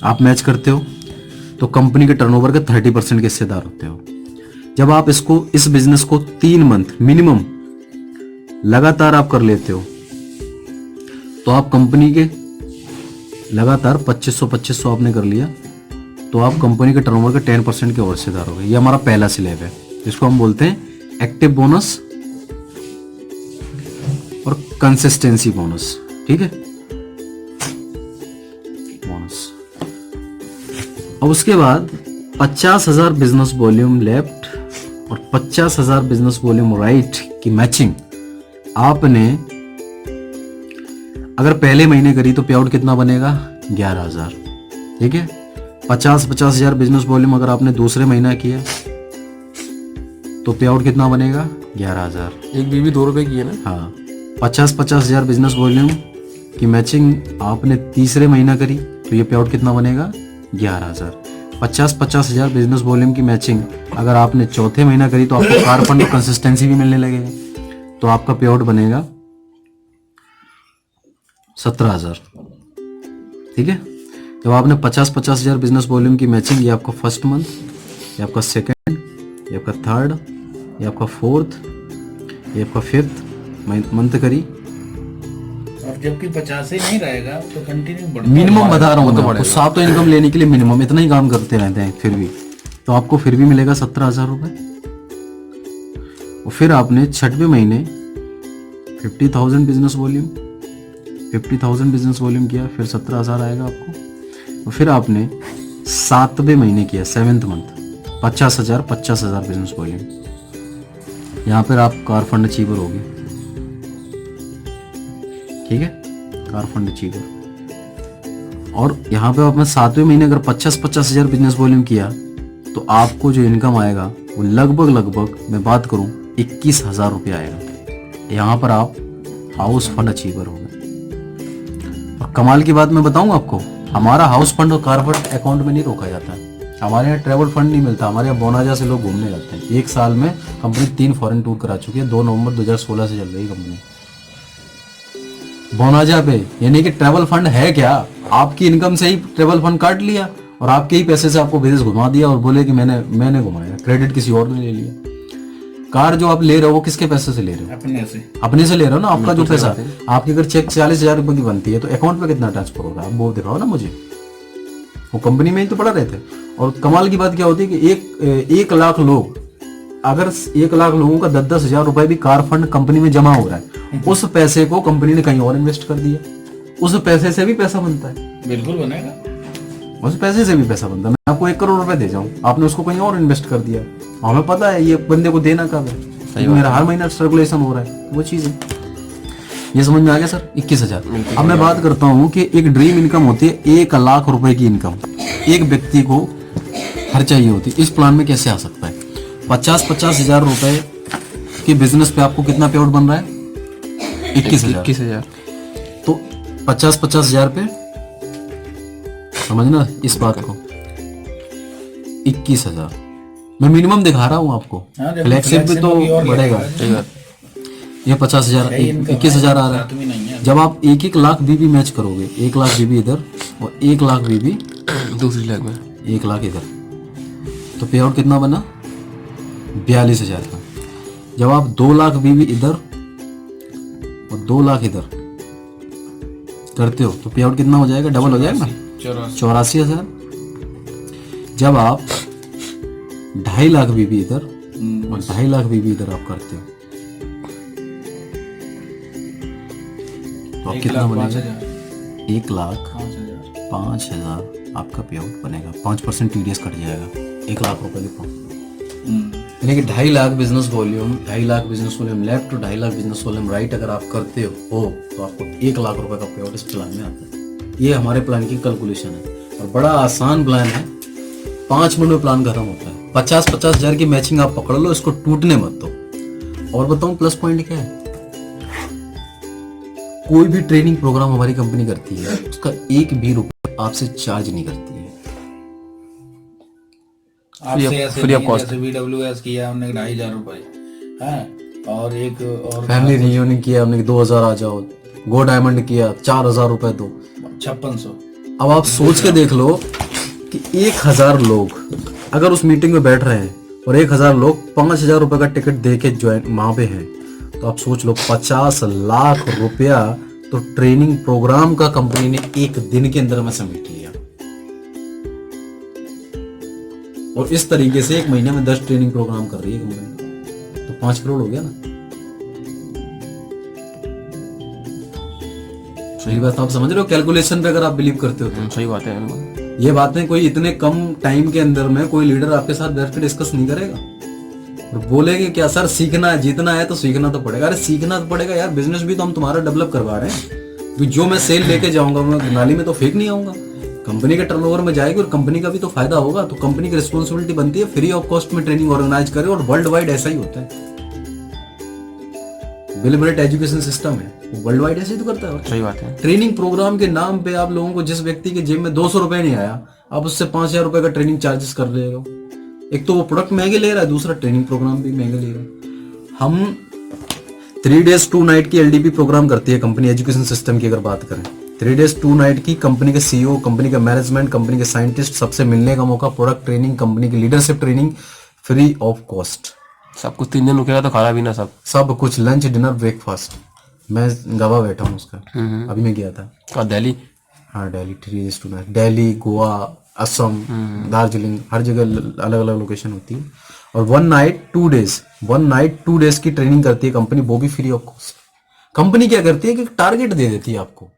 [SPEAKER 2] आप मैच करते हो, तो कंपनी के टर्नओवर के 30% के हिस्सेदार होते हो। जब आप इस बिजनेस को 3 मंथ मिनिमम लगातार आप कर लेते हो, तो आप कंपनी के लगातार 2500 आपने कर लिया, तो आप कंपनी के टर्नओवर के 10% के और हिस्सेदार हो गए। ये हमारा पहला स्लैब है, जिसको हम बोलते हैं एक्टिव बोनस और कंसिस्टेंसी बोनस। ठीक है, बोनस। अब उसके बाद 50,000 बिजनेस वॉल्यूम लेफ्ट और 50,000 बिजनेस वॉल्यूम राइट की मैचिंग आपने अगर पहले महीने करी तो पे आउट कितना बनेगा? 11,000। ठीक है, 50,000 बिजनेस वॉल्यूम अगर आपने दूसरे महीना किया तो पे आउट कितना बनेगा? 11,000।
[SPEAKER 3] एक बीवी 2 रुपए की है ना।
[SPEAKER 2] हाँ, 50,000 बिजनेस वॉल्यूम की मैचिंग आपने तीसरे महीना करी तो ये पे आउट कितना बनेगा? 11,000। 50,000 बिजनेस वॉल्यूम की मैचिंग अगर आपने चौथे महीना करी तो आपको कार फंड और कंसिस्टेंसी भी मिलने लगेगा, तो आपका पे आउट बनेगा 17,000। ठीक है, जब आपने 50,000 बिजनेस वॉल्यूम की मैचिंग, ये आपका फर्स्ट मंथ, ये आपका सेकेंड, ये आपका थर्ड, ये आपका फोर्थ, ये आपका 5th मंथ करी,
[SPEAKER 1] और जबकि 50 ही नहीं रहेगा तो कंटिन्यू बढ़
[SPEAKER 2] मिनिमम बता रहा हूँ मैं आपको, 7 तो इनकम लेने के लिए मिनिमम इतना ही काम करते रहते हैं, फिर भी तो आपको फिर भी मिलेगा 17,000 रुपये। और फिर आपने 6वें महीने 50,000 बिजनेस वॉल्यूम किया, फिर 17,000 आएगा आपको। और फिर आपने 7वें महीने किया, 7th मंथ, 50,000 बिजनेस वॉल्यूम। यहाँ पर आप कार फंड अचीवर होगी। ठीक है, कार फंड अचीवर। और यहाँ पे आपने 7वें महीने अगर 50,000 बिजनेस वॉल्यूम किया तो आपको जो इनकम आएगा वो लगभग मैं बात करूँ 21,000 रुपये आएगा। यहाँ पर आप हाउस फंड अचीवर हो गए। और कमाल की बात मैं बताऊँ आपको, हमारा हाउस फंड और कार फंड अकाउंट में नहीं रोका जाता है, हमारे यहाँ ट्रैवल फंड नहीं मिलता, हमारे यहाँ बोनाजा से लोग घूमने जाते हैं। एक साल में कंपनी 3 फॉरेन टूर करा चुकी है, 2 नवंबर 2016 से चल रही है कंपनी बोनाजा पे। यानी कि ट्रैवल फंड है क्या, आपकी इनकम से ही ट्रैवल फंड काट लिया और आपके ही पैसे से आपको विदेश घुमा दिया और बोले कि मैंने घुमाया, क्रेडिट किसी और ने ले लिया। कार जो आप ले रहे हो वो किसके पैसे से ले रहे हो? अपने से ले रहे हो ना। आपका जो पैसा, आपकी अगर चेक 40,000 रुपए की बनती है तो अकाउंट पे कितना ट्रांसफर हो रहा है आप वो दिखाओ ना मुझे। वो कंपनी में ही तो पड़ा रहते। और कमाल की बात क्या होती है कि 1 लाख लोग, अगर 1 लाख लोगों का 10-10 हजार रुपए भी कार फंड कंपनी में जमा हो रहा है, उस पैसे को कंपनी ने कहीं और इन्वेस्ट कर दिया, उस पैसे से भी पैसा बनता है।
[SPEAKER 1] बिल्कुल बनेगा,
[SPEAKER 2] उस पैसे से भी पैसा बनता है। मैं आपको 1 करोड़ रुपए दे जाऊं, आपने उसको कहीं और इन्वेस्ट कर दिया, हमें पता है ये बंदे को देना कब है, मेरा हर महीना सर्कुलेशन हो रहा है, वो चीज है। ये समझ में आ गया सर? 21,000। अब मैं बात करता हूँ कि एक ड्रीम इनकम होती है 1 लाख रुपए की इनकम एक व्यक्ति को हर चाहिए होती है। इस प्लान में कैसे आ सकता है? 50-50 हजार रुपए के बिजनेस पे आपको कितना पे आउट बन रहा है? 21,000। तो 50-50 हजार पे समझना इस बात को, 21,000 मैं मिनिमम दिखा रहा हूँ आपको, फ्लेक्सिबल तो बढ़ेगा। ये 50,000 21,000 आ रहा है। जब आप 1-1 लाख बीबी मैच करोगे, 1 लाख बीबी इधर और 1 लाख बीबी
[SPEAKER 3] दूसरी लेग में,
[SPEAKER 2] 1 लाख इधर, तो पे आउट कितना बना? 42,000 का। जब आप 2 लाख बीबी इधर और 2 लाख इधर करते हो तो पे आउट कितना हो जाएगा? डबल हो जाएगा ना, 84,000। जब आप 2.5 लाख बीबी इधर और 2.5 लाख बीबी इधर आप करते हो तो आप कितना बनेगा? 1,05,000 आपका पे आउट बनेगा। 5% TDS कट जाएगा 1 लाख रुपए के। यानी कि 2.5 lakh business volume, 2.5 lakh business volume left और 2.5 लाख बिजनेस वॉल्यूम राइट अगर आप करते हो तो आपको 1 लाख रुपए का पे आउट इस प्लान में आता है। ये हमारे प्लान की कैलकुलेशन है और बड़ा आसान प्लान है। 5 मिनट में प्लान खत्म होता है। 50-50 हजार की मैचिंग आप पकड़ लो, इसको टूटने मत दो। और बताऊं प्लस पॉइंट क्या है? कोई भी ट्रेनिंग प्रोग्राम हमारी कंपनी करती है उसका 1 भी रुपए आपसे चार्ज नहीं करती है।
[SPEAKER 3] Free of cost.
[SPEAKER 1] VWS किया हमने 2,500 रुपए है, और एक और
[SPEAKER 2] फैमिली रियूनियन किया हमने 2,000 आ जाओ, गो डायमंड किया 4,000 रुपए दो,
[SPEAKER 1] 5600।
[SPEAKER 2] अब आप सोच के देख लो कि 1,000 लोग अगर उस मीटिंग में बैठ रहे हैं और 1,000 लोग 5,000 रुपए का टिकट दे के ज्वाइन वहां पे हैं, तो आप सोच लो 50 लाख रुपया तो ट्रेनिंग प्रोग्राम का कंपनी ने 1 दिन के अंदर में समेट लिया। और इस तरीके से 1 महीने में 10 ट्रेनिंग प्रोग्राम कर रही है कंपनी, तो 5 करोड़ हो गया ना। सही बात आप समझ रहे हो? कैलकुलेशन पे अगर आप बिलीव करते हो तो
[SPEAKER 3] सही बात है।
[SPEAKER 2] ये बातें कोई इतने कम टाइम के अंदर में कोई लीडर आपके साथ बैठ के डिस्कस नहीं करेगा और बोलेंगे क्या सर सीखना है, जीतना है तो सीखना तो पड़ेगा। अरे सीखना तो पड़ेगा यार, बिजनेस भी तो हम तुम्हारा डेवलप करवा रहे हैं। जो मैं सेल लेके जाऊंगा मैं नाली में तो फेंक नहीं आऊंगा, कंपनी के टर्नओवर में जाएगी और कंपनी का भी तो फायदा होगा। तो कंपनी की रिस्पॉन्सिबिलिटी बनती है फ्री ऑफ कॉस्ट में ट्रेनिंग ऑर्गेनाइज करे, और वर्ल्ड वाइड ऐसा ही होता है। बिलब्रेट एजुकेशन सिस्टम है, वर्ल्ड वाइड ऐसे ही तो करता है।
[SPEAKER 3] सही बात है।
[SPEAKER 2] ट्रेनिंग प्रोग्राम के नाम पे आप लोगों को, जिस व्यक्ति के जेब में 200 रुपए नहीं आया, आप उससे 5,000 रुपए का ट्रेनिंग चार्जेस कर रहे हो। एक तो वो प्रोडक्ट महंगे ले रहा है, दूसरा ट्रेनिंग प्रोग्राम भी महंगे ले रहा है। हम 3 days 2 night की LDP प्रोग्राम करती है कंपनी एजुकेशन सिस्टम की। अगर बात करें 3 days 2 night की, कंपनी के CEO, कंपनी का मैनेजमेंट, कंपनी के साइंटिस्ट सबसे मिलने का मौका, प्रोडक्ट ट्रेनिंग, कंपनी की leadership training free of cost.
[SPEAKER 3] सब कुछ 3 दिन रुकेगा तो खाना पीना
[SPEAKER 2] सब कुछ, लंच डिनर ब्रेकफास्ट। मैं गवा बैठा हूँ उसका, अभी मैं गया था।
[SPEAKER 3] और दिल्ली?
[SPEAKER 2] हाँ दिल्ली 3 days 2 night, दिल्ली, गोवा, असम, दार्जिलिंग, हर जगह अलग अलग लोकेशन होती है। और 1 night 2 days की ट्रेनिंग करती है कंपनी, वो भी फ्री ऑफ कॉस्ट। कंपनी क्या करती है कि टारगेट दे देती है आपको